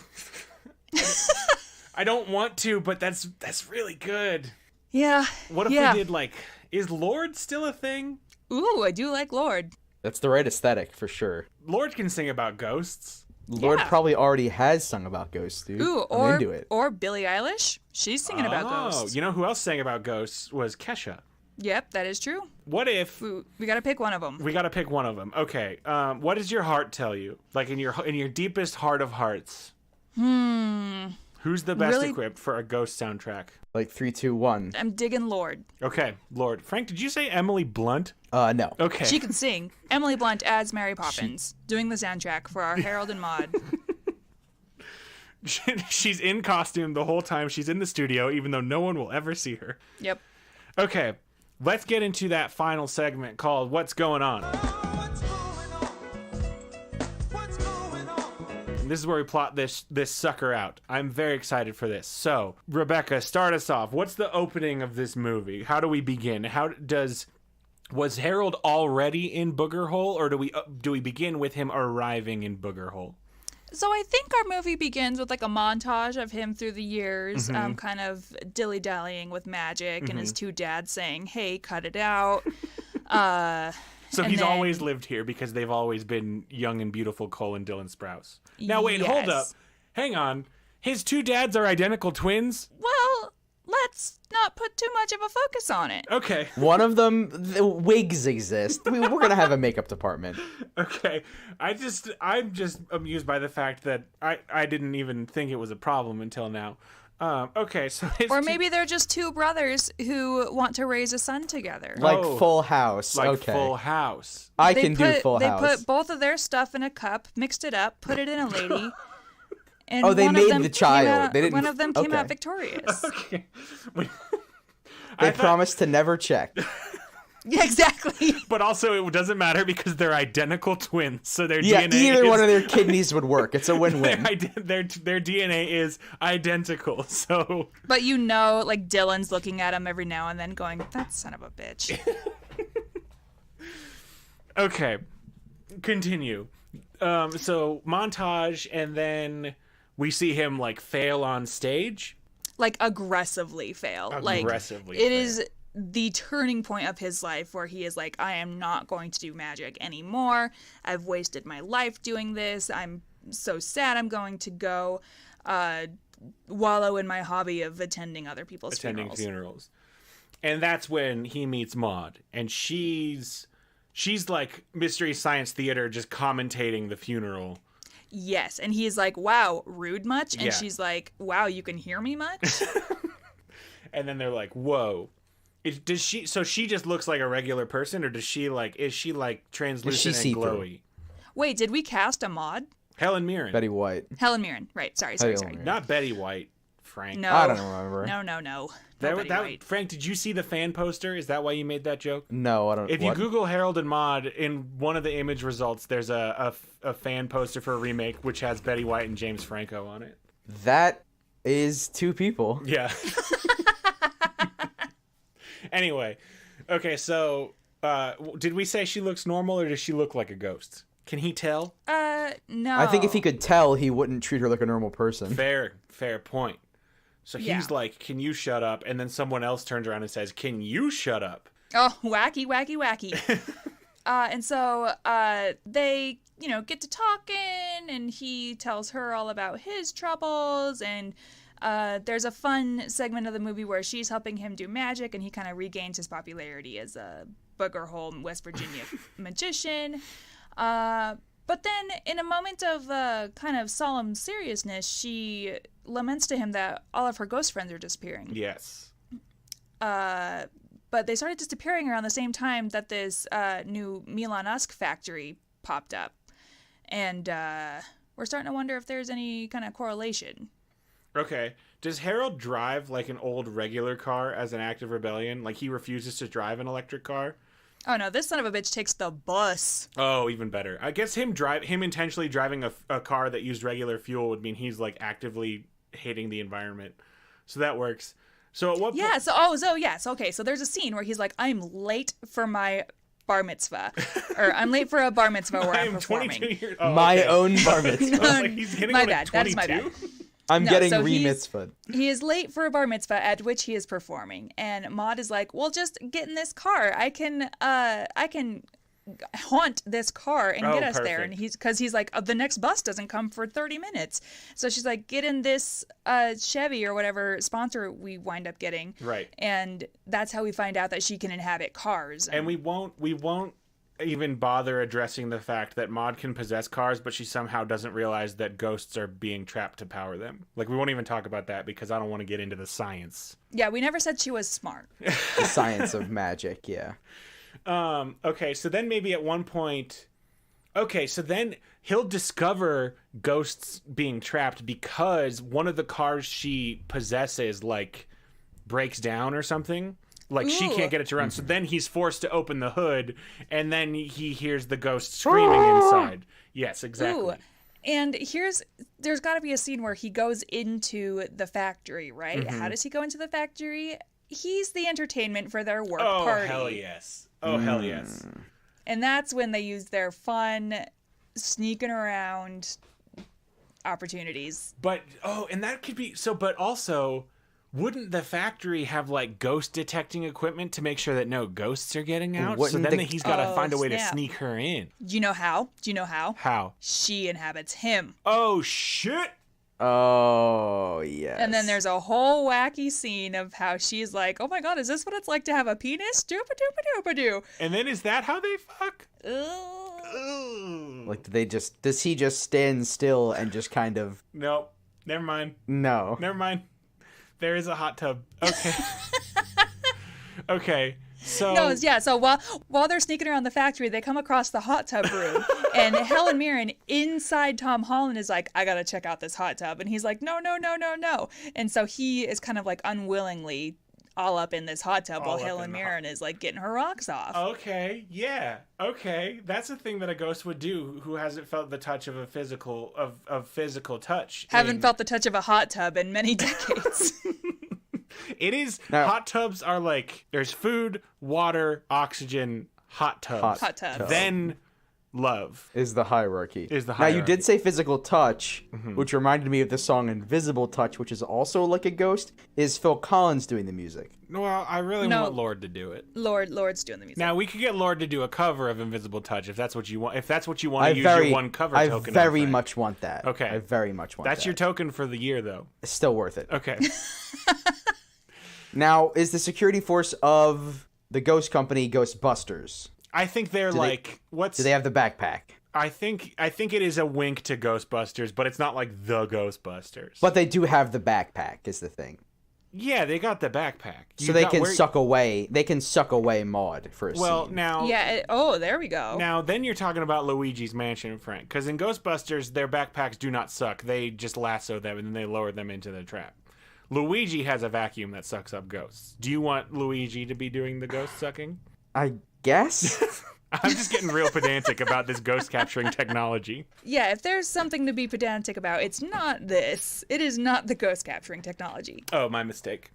I don't want to, but that's really good. Yeah. What if we did is Lorde still a thing? Ooh, I do like Lorde. That's the right aesthetic for sure. Lorde can sing about ghosts. Lorde probably already has sung about ghosts, dude. Ooh, I'm into it. Or Billie Eilish. She's singing about ghosts. Oh, you know who else sang about ghosts was Kesha. Yep, that is true. What if we got to pick one of them? We got to pick one of them. Okay. What does your heart tell you? Like in your deepest heart of hearts. Who's the best equipped for a ghost soundtrack? Like 3, 2, 1. I'm digging Lorde. Okay, Lorde. Frank, did you say Emily Blunt? No. Okay. She can sing. Emily Blunt as Mary Poppins, doing the soundtrack for our Harold and Maude. She's in costume the whole time she's in the studio, even though no one will ever see her. Yep. Okay. Let's get into that final segment called What's Going On? This is where we plot this sucker out. I'm very excited for this. So, Rebecca, start us off. What's the opening of this movie? How do we begin? Was Harold already in Booger Hole, or do we begin with him arriving in Booger Hole? So I think our movie begins with like a montage of him through the years, kind of dilly-dallying with magic, and his two dads saying, "Hey, cut it out." So he's always lived here because they've always been young and beautiful Cole and Dylan Sprouse. Now wait, hold up. Hang on. His two dads are identical twins? Well, let's not put too much of a focus on it. Okay. One of them, the wigs exist. We're going to have a makeup department. Okay. I'm just amused by the fact that I didn't even think it was a problem until now. Okay, so or maybe they're just two brothers who want to raise a son together. Like Full House. Like okay. Full House. I can do Full House. They put both of their stuff in a cup, mixed it up, put it in a lady. And they made the child. One of them came out victorious. Okay. They promised to never check. Yeah, exactly. But also, it doesn't matter because they're identical twins, so their DNA either one of their kidneys would work. It's a win-win. Their DNA is identical, so... But like, Dylan's looking at him every now and then going, that son of a bitch. Okay. Continue. So, montage, and then we see him, like, fail on stage. Like, aggressively fail. Aggressively fail. It is the turning point of his life where he is like, I am not going to do magic anymore. I've wasted my life doing this. I'm so sad. I'm going to go wallow in my hobby of attending other people's funerals. And that's when he meets Maude. And she's like Mystery Science Theater just commentating the funeral. Yes. And he's like, wow, rude much? And she's like, wow, you can hear me much? And then they're like, whoa. So she just looks like a regular person, or is she translucent and glowy? Wait, did we cast a Maude? Helen Mirren. Betty White. Helen Mirren. Right. Sorry. Not Betty White, Frank. No. I don't remember. No. Frank, did you see the fan poster? Is that why you made that joke? No, I don't. If you Google Harold and Maude, in one of the image results, there's a fan poster for a remake which has Betty White and James Franco on it. That is two people. Yeah. Anyway, okay, so did we say she looks normal, or does she look like a ghost? Can he tell? No. I think if he could tell, he wouldn't treat her like a normal person. Fair point. So he's like, can you shut up? And then someone else turns around and says, can you shut up? Oh, wacky, wacky, wacky. And so they, get to talking, and he tells her all about his troubles, and there's a fun segment of the movie where she's helping him do magic, and he kind of regains his popularity as a booger hole West Virginia magician. But then, in a moment of kind of solemn seriousness, she laments to him that all of her ghost friends are disappearing. Yes. But they started disappearing around the same time that this new Milan-esque factory popped up. And we're starting to wonder if there's any kind of correlation. Okay. Does Harold drive like an old regular car as an act of rebellion? Like he refuses to drive an electric car? Oh no, this son of a bitch takes the bus. Oh, even better. I guess him intentionally driving a car that used regular fuel would mean he's like actively hating the environment. So that works. So at what point? Okay, so there's a scene where he's like, I'm late for my bar mitzvah. Or I'm late for a bar mitzvah where I'm performing. 22 years my own bar mitzvah. Like he's hitting my bad. That is my bad. I'm getting re-mitzvahed. He is late for a bar mitzvah at which he is performing, and Maude is like, "Well, just get in this car. I can haunt this car and get us there." And he's like, the next bus doesn't come for 30 minutes. So she's like, "Get in this Chevy or whatever sponsor we wind up getting." Right. And that's how we find out that she can inhabit cars. And we won't even bother addressing the fact that Maude can possess cars, but she somehow doesn't realize that ghosts are being trapped to power them. Like, we won't even talk about that because I don't want to get into the science. Yeah, we never said she was smart. The science of magic, yeah. Okay, so then maybe at one point... Okay, so then he'll discover ghosts being trapped because one of the cars she possesses, like, breaks down or something. Like, she can't get it to run. So then he's forced to open the hood, and then he hears the ghost screaming inside. Yes, exactly. Ooh. And there's got to be a scene where he goes into the factory, right? Mm-hmm. How does he go into the factory? He's the entertainment for their work party. Oh, hell yes. Oh, hell yes. And that's when they use their fun, sneaking around opportunities. But, and that could be... but also... Wouldn't the factory have, like, ghost detecting equipment to make sure that no ghosts are getting out? So then he's got to find a way to sneak her in. Do you know how? How? She inhabits him. Oh, shit! Oh, yes. And then there's a whole wacky scene of how she's like, oh my god, is this what it's like to have a penis? Doopa-doopa-doopa-doo. And then is that how they fuck? Ooh. Like, does he just stand still and just kind of... Nope. Never mind. No. Never mind. There is a hot tub. Okay. Okay. So no, yeah. So while they're sneaking around the factory, they come across the hot tub room, and Helen Mirren inside Tom Holland is like, "I gotta check out this hot tub," and he's like, "No." And so he is kind of like unwillingly all up in this hot tub while Helen Mirren is like getting her rocks off. Okay. Yeah. Okay. That's a thing that a ghost would do who hasn't felt the touch of a physical touch. Haven't felt the touch of a hot tub in many decades. It is. Now, hot tubs are like there's food, water, oxygen, hot tubs. Hot tubs. Then love is the hierarchy. Now you did say physical touch, which reminded me of the song Invisible Touch, which is also like a ghost. Is Phil Collins doing the music? Well, I really want Lord to do it. Lord's doing the music. Now we could get Lord to do a cover of Invisible Touch if that's what you want. If that's what you want to use your one cover token. I very much want that. Okay. I very much want that. That's your token for the year, though. It's still worth it. Okay. Now, is the security force of the ghost company Ghostbusters? I think they're do they have the backpack? I think it is a wink to Ghostbusters, but it's not like the Ghostbusters. But they do have the backpack, is the thing. Yeah, they got the backpack. So they can suck away. They can suck away Maude for a scene. Well, now. Yeah. There we go. Now, then you're talking about Luigi's Mansion, Frank, because in Ghostbusters, their backpacks do not suck. They just lasso them and then they lower them into the trap. Luigi has a vacuum that sucks up ghosts. Do you want Luigi to be doing the ghost sucking? I guess. I'm just getting real pedantic about this ghost capturing technology. Yeah, if there's something to be pedantic about, it's not this. It is not the ghost capturing technology. Oh, my mistake.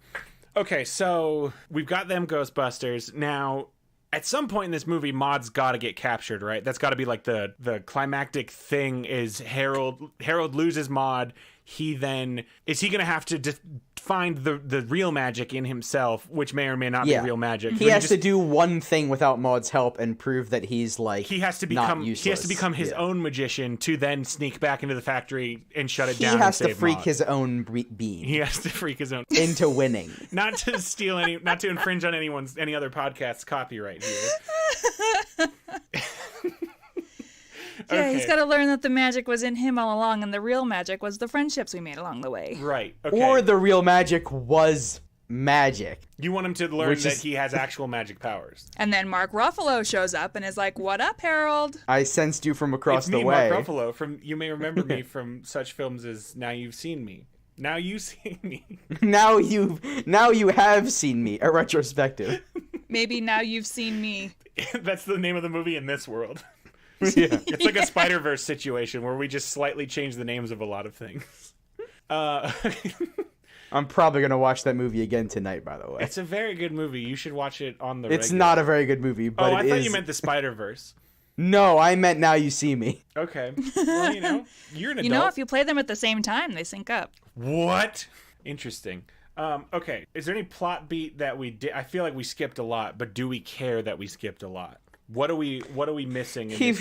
Okay, so we've got them Ghostbusters. Now, at some point in this movie, Maude's got to get captured, right? That's got to be like the climactic thing is Harold loses Maude. is he going to have to find the real magic in himself, which may or may not be real magic. He has to do one thing without Maude's help and prove that he's like he has to become his own magician to then sneak back into the factory and shut it down. He has to save freak Maude. his own being. He has to freak his own into winning. Not to infringe on any other podcast's copyright here. Yeah, Okay. he's got to learn that the magic was in him all along, and the real magic was the friendships we made along the way. Right. Okay. Or the real magic was magic. You want him to learn that he has actual magic powers. And then Mark Ruffalo shows up and is like, "What up, Harold?" I sensed you from across It's the me, way. Mark Ruffalo. You may remember me from such films as Now You've Seen Me. Now You've Seen Me. Now you have seen me. A retrospective. Maybe Now You've Seen Me. That's the name of the movie in this world. Yeah. It's like a Spider-Verse situation where we just slightly change the names of a lot of things. I'm probably gonna watch that movie again tonight. By the way, It's a very good movie. You should watch it on the it's regular. not a very good movie, but I it thought is. you meant the Spider-Verse. No, I meant Now You See Me. Okay. Well, you're an adult. You know, if you play them at the same time, they sync up. What? Interesting. Okay. Is there any plot beat that we did? I feel like we skipped a lot, but do we care that we skipped a lot? What are we missing? He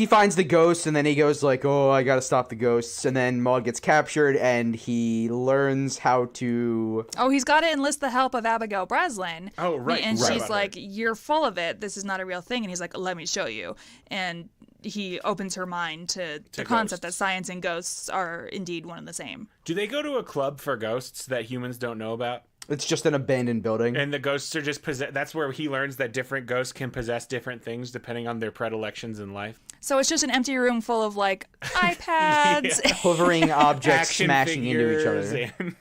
finds the ghost, and then he goes like, "Oh, I gotta stop the ghosts." And then Maude gets captured, and he learns how to. Oh, he's got to enlist the help of Abigail Breslin. Oh, right. And right. she's like, "You're full of it. This is not a real thing." And he's like, "Let me show you." And he opens her mind to the concept that science and ghosts are indeed one and the same. Do they go to a club for ghosts that humans don't know about? It's just an abandoned building. And the ghosts are just that's where he learns that different ghosts can possess different things depending on their predilections in life. So it's just an empty room full of like iPads, Hovering objects Action smashing into each figures other. and-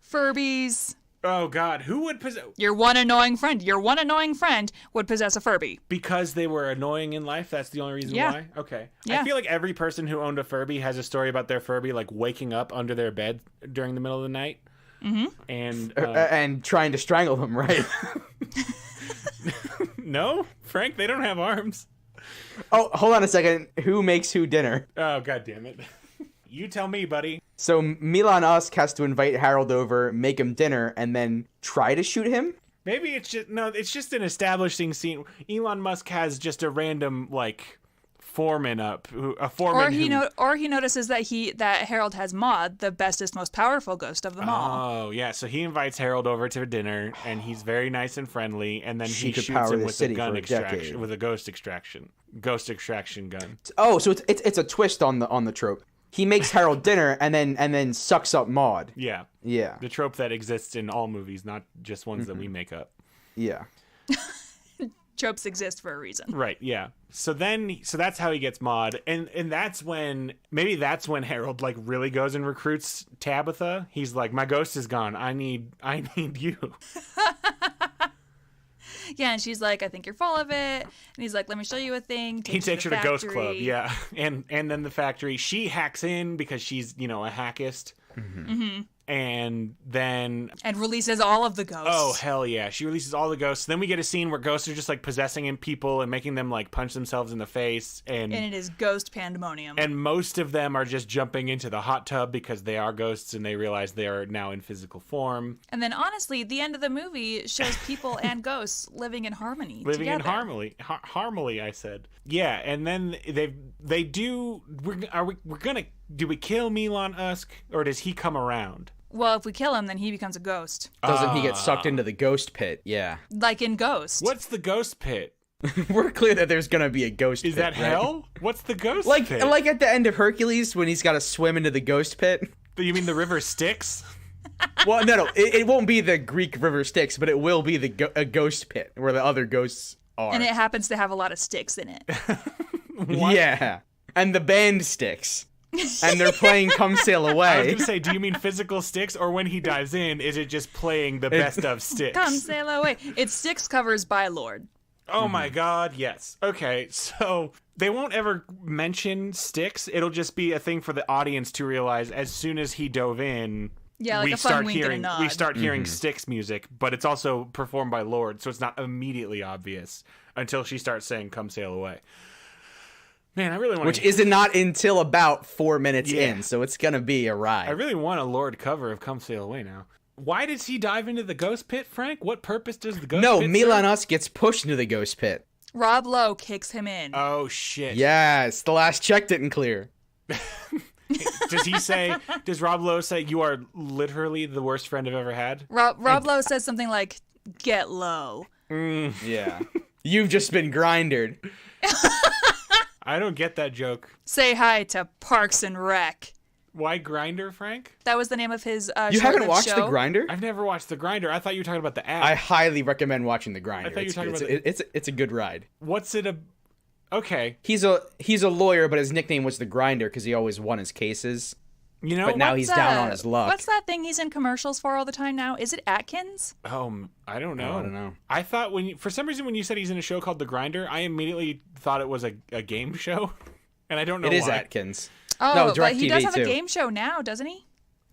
Furbies. Oh God, who would possess? Your one annoying friend would possess a Furby. Because they were annoying in life. That's the only reason Yeah. why. Okay. Yeah. I feel like every person who owned a Furby has a story about their Furby like waking up under their bed during the middle of the night. Mm-hmm. And trying to strangle them, right? No, Frank, they don't have arms. Oh, hold on a second. Who makes who dinner? Oh God damn it! You tell me, buddy. So Milan Usk has to invite Harold over, make him dinner, and then try to shoot him? Maybe it's just an establishing scene. Elon Musk has just a random like foreman up, Or he notices that Harold has Maude, the bestest, most powerful ghost of them all. Oh yeah, so he invites Harold over to dinner, and he's very nice and friendly, and then She he could shoots power him the with a city gun for a extraction, decade. with a ghost extraction gun. Oh, so it's a twist on the trope. He makes Harold dinner and then sucks up Maude. Yeah, Yeah. the trope that exists in all movies, not just ones that we make up. Yeah. Tropes exist for a reason. Right, yeah. So that's how he gets Maude, and that's when Harold like really goes and recruits Tabitha. He's like, my ghost is gone. I need you. Yeah, and she's like, I think you're full of it. And he's like, let me show you a thing. He takes her to Ghost Club, factory. yeah, and then the factory. She hacks in because she's a hackist, and then And releases all of the ghosts. oh hell yeah, she releases all the ghosts. Then we get a scene where ghosts are just like possessing people and making them like punch themselves in the face, And it is ghost pandemonium. and most of them are just jumping into the hot tub because they are ghosts and they realize they are now in physical form. And then, honestly, the end of the movie shows people and ghosts living in harmony. Living in together. harmony, I said. Yeah, and then they do. Do we kill Milan Usk or does he come around? Well, if we kill him, then he becomes a ghost. Doesn't he get sucked into the ghost pit? Yeah. Like in Ghost. What's the ghost pit? We're clear that there's gonna be a ghost Is pit. that right? hell? What's the ghost Like pit? at the end of Hercules when he's got to swim into the ghost pit. You mean the river Styx? Well, no, it won't be the Greek river Styx, but it will be a ghost pit where the other ghosts are. And it happens to have a lot of sticks in it. Yeah, and the band Styx, and they're playing "Come Sail I was Away." gonna say, do you mean physical Styx, or when he dives in, is it just playing the best of Styx? Come sail away. It's Styx covers by Lord. Oh my God, yes. Okay, so they won't ever mention Styx. It'll just be a thing for the audience to realize as soon as he dove in. Yeah, like we a fun start wink and a hearing nod. we start hearing Styx music, but it's also performed by Lord, so it's not immediately obvious until she starts saying "Come Sail Away." Man, I really want Which is not until about 4 minutes in, so it's going to be a ride. I really want a Lord cover of Come Sail Away now. Why does he dive into the ghost pit, Frank? What purpose does the ghost pit serve? Milan Us gets pushed into the ghost pit. Rob Lowe kicks him in. Oh, shit. Yes, the last check didn't clear. Does Rob Lowe say, you are literally the worst friend I've ever had? Rob Lowe says something like, get low. Yeah. You've just been grindered. I don't get that joke. Say hi to Parks and Rec. Why Grinder, Frank? That was the name of his You haven't short-lived watched show. The Grinder? I've never watched The Grinder. I thought you were talking about the ad. I highly recommend watching The Grinder. I thought you were talking about it's a good ride. What's it Okay. He's a lawyer, but his nickname was The Grinder because he always won his cases. You know, but now he's down on his luck. What's that thing he's in commercials for all the time now? Is it Atkins? I don't know. I don't know. I thought for some reason when you said he's in a show called The Grinder, I immediately thought it was a game show, and I don't know why. It is Atkins. Oh, no, but he does have too. a game show now, doesn't he?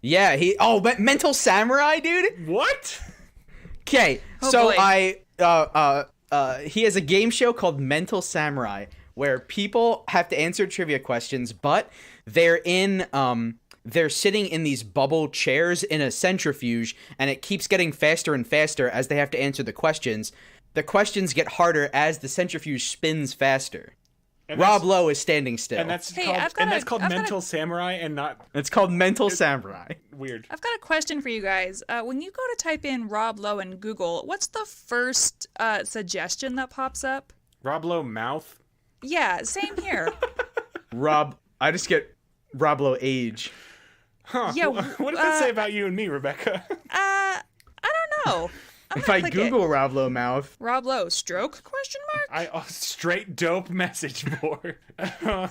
Yeah, but Mental Samurai, dude. What? Okay, he has a game show called Mental Samurai where people have to answer trivia questions, but they're sitting in these bubble chairs in a centrifuge, and it keeps getting faster and faster as they have to answer the questions. The questions get harder as the centrifuge spins faster. Rob Lowe is standing still. And that's called Mental Samurai and not... It's called Mental Samurai. Weird. I've got a question for you guys. When you go to type in Rob Lowe in Google, what's the first suggestion that pops up? Rob Lowe mouth? Yeah, same here. I just get Rob Lowe age. Huh. Yeah, what does that say about you and me, Rebecca? I don't know. If I Google Rob Lowe mouth. Rob Lowe stroke ? Straight dope message board. I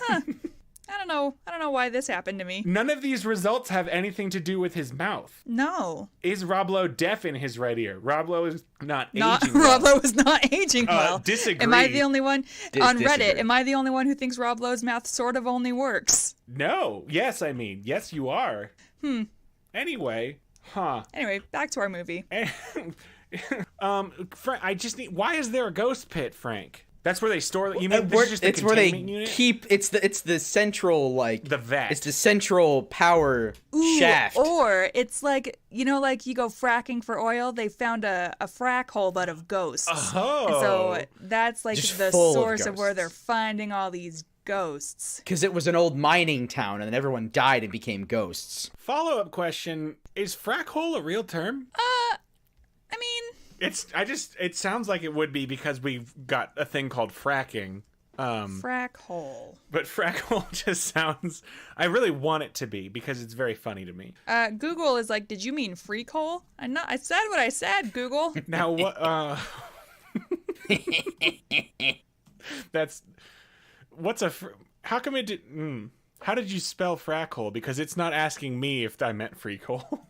don't know why this happened to me. None of these results have anything to do with his mouth. No. Is Rob Lowe deaf in his right ear? Rob Lowe is not aging well. Rob Lowe is not aging well. Disagree. Am I the only one on Disagree. Reddit? Am I the only one who thinks Rob Lowe's mouth sort of only works? No. Yes, you are. Anyway, Anyway, back to our movie. Frank, I just need. Why is there a ghost pit, Frank? That's where they store. You mean It's where they keep. It's the central the vat. It's the central power shaft. Or it's like you go fracking for oil. They found a frack hole out of ghosts. Oh. And so that's like Just the full of source of where ghosts. they're finding all these ghosts. Because it was an old mining town, and then everyone died and became ghosts. Follow-up question: is frack hole a real term? I mean, it sounds like it would be because we've got a thing called fracking. frack hole. But frack hole just sounds. I really want it to be because it's very funny to me. Google is like, did you mean freak hole? I said what I said, Google. Now what? How come it did? How did you spell frack hole? Because it's not asking me if I meant freak hole.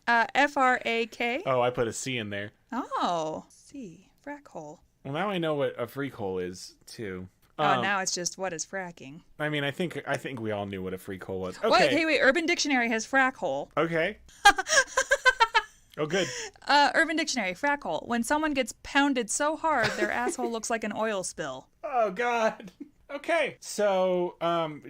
F-R-A-K. Oh, I put a C in there. Oh, C. Frack hole. Well, now I know what a freak hole is too. Now it's just what is fracking. I mean, I think we all knew what a freak hole was. Okay. What? Hey, wait. Urban Dictionary has frack hole. Okay. Oh, good. Urban Dictionary, frack hole. When someone gets pounded so hard, their asshole looks like an oil spill. Oh, God. Okay. So,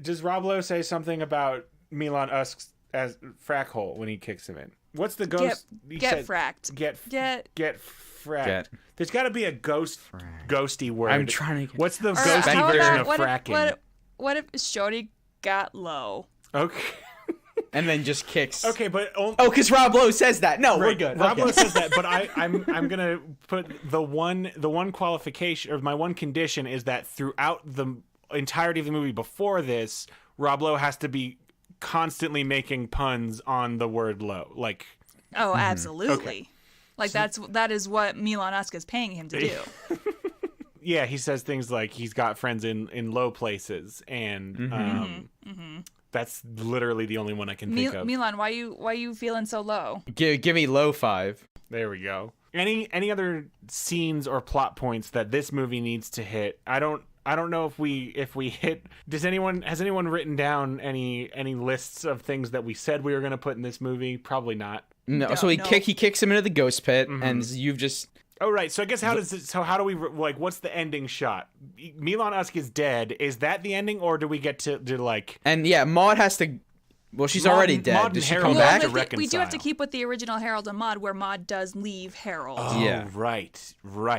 does Rob Lowe say something about Milan Usk as frack hole when he kicks him in? What's the ghost? Get fracked. Get fracked. Get. There's got to be a ghosty word. I'm trying to. What's the Or, ghosty how version about, of what fracking? What if Shorty got low? Okay. And then just kicks. Okay, but because Rob Lowe says that. No, we're good. Rob Okay. Lowe says that, but I'm gonna put the one qualification, or my one condition is that throughout the entirety of the movie before this, Rob Lowe has to be constantly making puns on the word low. Like, Oh, absolutely. Okay. Like that is what Milan Usk is paying him to do. yeah, he says things like he's got friends in low places, and that's literally the only one I can think of. Milan, why you feeling so low? Give me low 5. There we go. Any other scenes or plot points that this movie needs to hit? I don't know if we hit. Has anyone written down any lists of things that we said we were going to put in this movie? Probably not. No, so he kicks him into the ghost pit, Mm-hmm. and you've just Oh, right. So I guess how do we, like, what's the ending shot? Milan Usk is dead. Is that the ending, or do we get to like... And yeah, Maude has to... Well, she's already dead. Maude and Does she Harold come back? have to reconcile. We do have to keep with the original Harold and Maude, where Maude does leave Harold. Oh, yeah. right.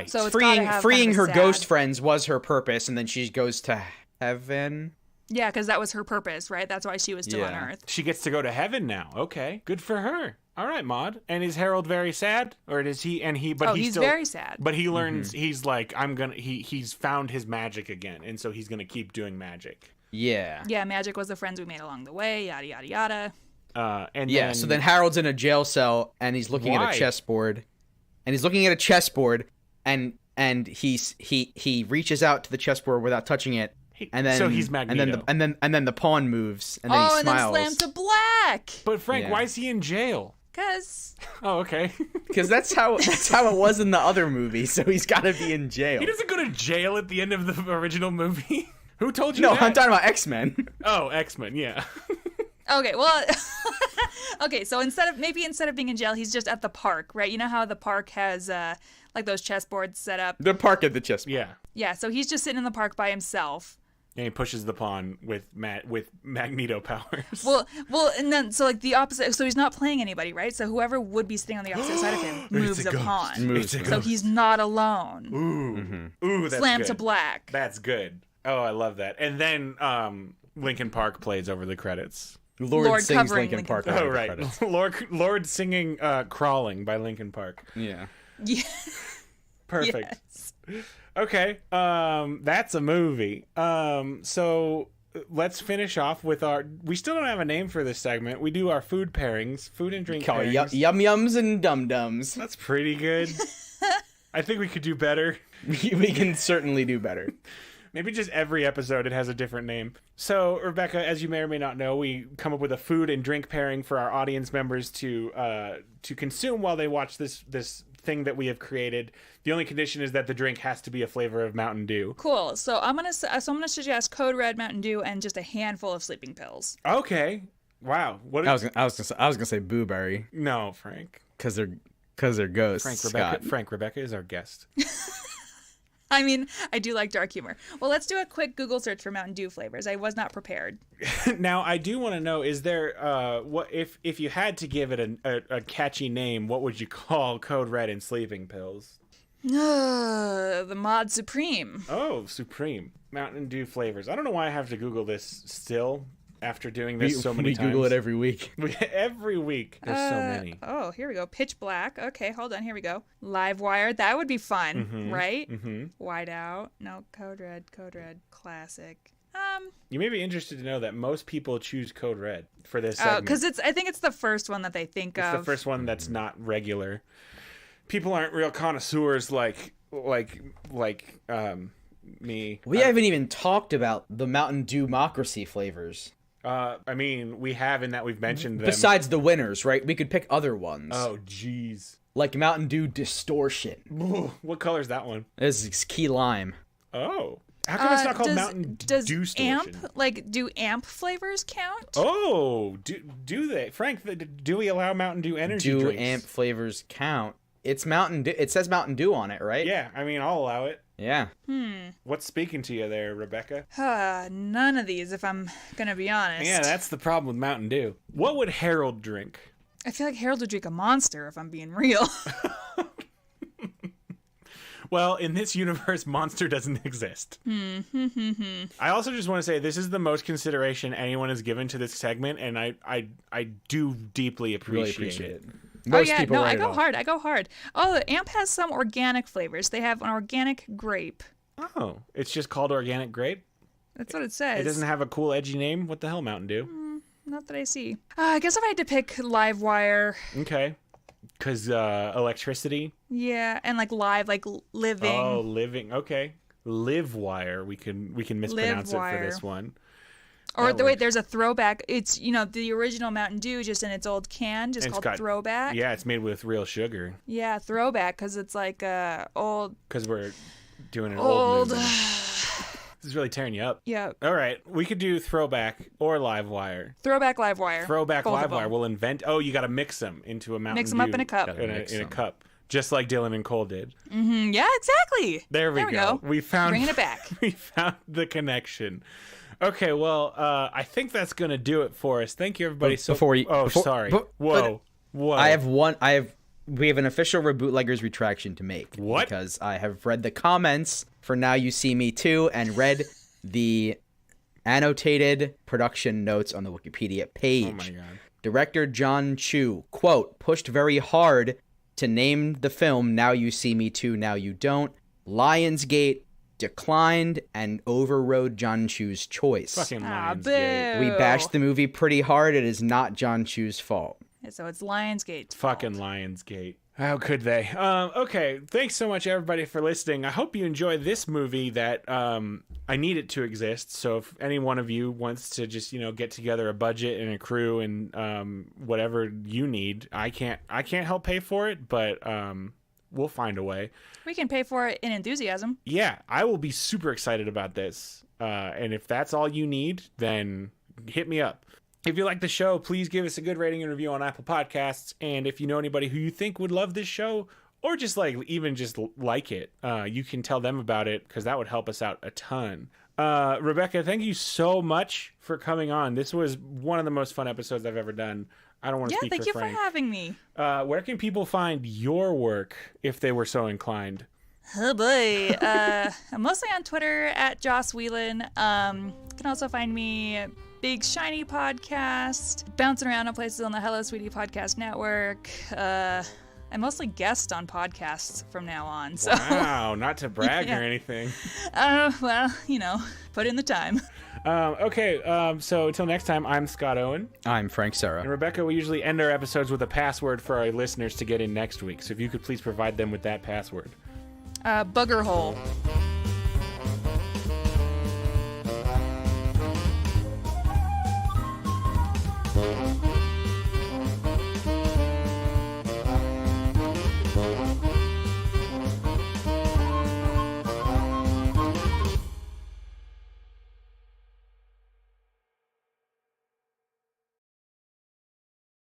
So it's gotta have freeing kind of her a ghost sad- friends was her purpose, and then she goes to heaven. Yeah, because that was her purpose, right? That's why she was still on Yeah. Earth. She gets to go to heaven now. Okay. Good for her. All right, Maude. And is Harold very sad? Or does he... And he... But He's still, very sad. But he learns... He's like, I'm gonna... He's found his magic again. And so he's gonna keep doing magic. Yeah. Yeah, magic was the friends we made along the way, yada, yada, yada. And Yeah, then, so then Harold's in a jail cell, and he's looking at Why? a chessboard. And he's looking at a chessboard, and he reaches out to the chessboard without touching it. And then so he's Magneto. And then the pawn moves, and then he And smiles. then slam to black. But Frank, Yeah. why is he in jail? Because Oh, okay. Because that's how it was in the other movie. So he's got to be in jail. He doesn't go to jail at the end of the original movie. Who told you No, that? I'm talking about X-Men. Oh, X-Men, yeah. Okay, well, okay. So instead of being in jail, he's just at the park, right? You know how the park has like those chessboards set up. The park at the chessboard. Yeah. Yeah. So he's just sitting in the park by himself. And he pushes the pawn with Magneto powers. Well, and then so like the opposite. So he's not playing anybody, right? So whoever would be sitting on the opposite side of him moves a pawn. Moves a So he's not alone. Ooh, that's Slam good. to black. That's good. Oh, I love that. And then Linkin Park plays over the credits. Lord sings covering Linkin Park. Linkin Oh, over the right. credits. Lord singing "Crawling" by Linkin Park. Yeah. Yeah. Perfect. Yes. Okay, that's a movie. So let's finish off with our... We still don't have a name for this segment. We do our food pairings, food and drink Call pairings. yum yums and dum dums. That's pretty good. I think we could do better. We can certainly do better. Maybe just every episode it has a different name. So, Rebecca, as you may or may not know, we come up with a food and drink pairing for our audience members to consume while they watch this thing that we have created. The only condition is that the drink has to be a flavor of Mountain Dew. Cool. So I'm gonna suggest Code Red, Mountain Dew, and just a handful of sleeping pills. Okay. Wow. What? I was gonna say blueberry No, Frank. because they're ghosts. Frank, Rebecca is our guest. I mean, I do like dark humor. Well, let's do a quick Google search for Mountain Dew flavors. I was not prepared. Now, I do want to know: is there what if you had to give it a catchy name? What would you call Code Red and sleeping pills? The Mod Supreme. Oh, Supreme Mountain Dew flavors. I don't know why I have to Google this still after doing this so many we times. Google it every week. Every week. There's so many. Oh, here we go. Pitch Black. Okay, hold on. Here we go. Live Wire. That would be fun, right? White Out. No, Code Red. Classic. You may be interested to know that most people choose Code Red for this segment. Because I think it's the first one that they think It's of. the first one that's not regular. People aren't real connoisseurs like me. We haven't even talked about the Mountain Dew-mocracy flavors. I mean, we have in that we've mentioned them. Besides the winners, right? We could pick other ones. Oh, jeez. Like Mountain Dew Distortion. What color is that one? This is key lime. Oh. How come it's not called Mountain does Dew Amp, Distortion? do Amp flavors count? Oh, do they? Frank, do we allow Mountain Dew energy Dew drinks? Amp flavors count. It's Mountain Dew. It says Mountain Dew on it, right? Yeah, I mean, I'll allow it. Yeah. What's speaking to you there, Rebecca? None of these, if I'm gonna be honest. Yeah, that's the problem with Mountain Dew. What would Harold drink? I feel like Harold would drink a Monster, if I'm being real. Well, in this universe, Monster doesn't exist. I also just want to say this is the most consideration anyone has given to this segment, and I do deeply Really appreciate it. Most oh yeah, people no, write I it go off. hard. I go hard. Oh, Amp has some organic flavors. They have an organic grape. Oh, it's just called Organic Grape? That's what it says. It doesn't have a cool, edgy name? What the hell, Mountain Dew? Not that I see. I guess if I had to pick Live Wire, Okay. Because electricity? yeah, and like live, like living. Oh, living. Okay. Live Wire. We can mispronounce it for this one. Or that wait, works. there's a throwback. It's the original Mountain Dew, just in its old can, just And it's called got- Throwback. Yeah, it's made with real sugar. Yeah, Throwback, because it's like old. Because we're doing an old movie. Old. This is really tearing you up. Yeah, All right, we could do Throwback or Live Wire. Throwback Live Wire. Throwback Both of Live Wire. them. We'll invent. Oh, you got to mix them into a Mountain Mix them up Dew in a cup. Gotta In mix a them. cup. just like Dylan and Cole did. Mm-hmm. Yeah, exactly. There we go. We found bringing it back. We found the connection. Okay, well, I think that's gonna do it for us. Thank you, everybody. Sorry. Whoa. We have an official Rebootleggers retraction to make. What? Because I have read the comments for Now You See Me Too and read the annotated production notes on the Wikipedia page. Oh my God. Director John Chu, quote, pushed very hard to name the film Now You See Me Too, Now You Don't. Lionsgate declined and overrode John Chu's choice. Fucking Lionsgate. We bashed the movie pretty hard. It is not John Chu's fault. So it's Lionsgate's fucking fault. Lionsgate. How could they? Okay, thanks so much, everybody, for listening. I hope you enjoy this movie that I need it to exist. So if any one of you wants to just, get together a budget and a crew and whatever you need, I can't help pay for it, but we'll find a way. We can pay for it in enthusiasm. Yeah, I will be super excited about this. And if that's all you need, then hit me up. If you like the show, please give us a good rating and review on Apple Podcasts. And if you know anybody who you think would love this show, or just like it, you can tell them about it, because that would help us out a ton. Rebecca, thank you so much for coming on. This was one of the most fun episodes I've ever done. I don't want to speak for Frank. Yeah, thank you for having me. Where can people find your work if they were so inclined? Oh boy. I'm mostly on Twitter at Joss Whelan. You can also find me Big Shiny Podcast, bouncing around on places on the Hello Sweetie Podcast Network. I mostly guest on podcasts from now on. So. Wow, not to brag or anything. Well, put in the time. Okay, so until next time, I'm Scott Owen. I'm Frank Serra. And Rebecca, we usually end our episodes with a password for our listeners to get in next week. So if you could please provide them with that password. Bugger hole.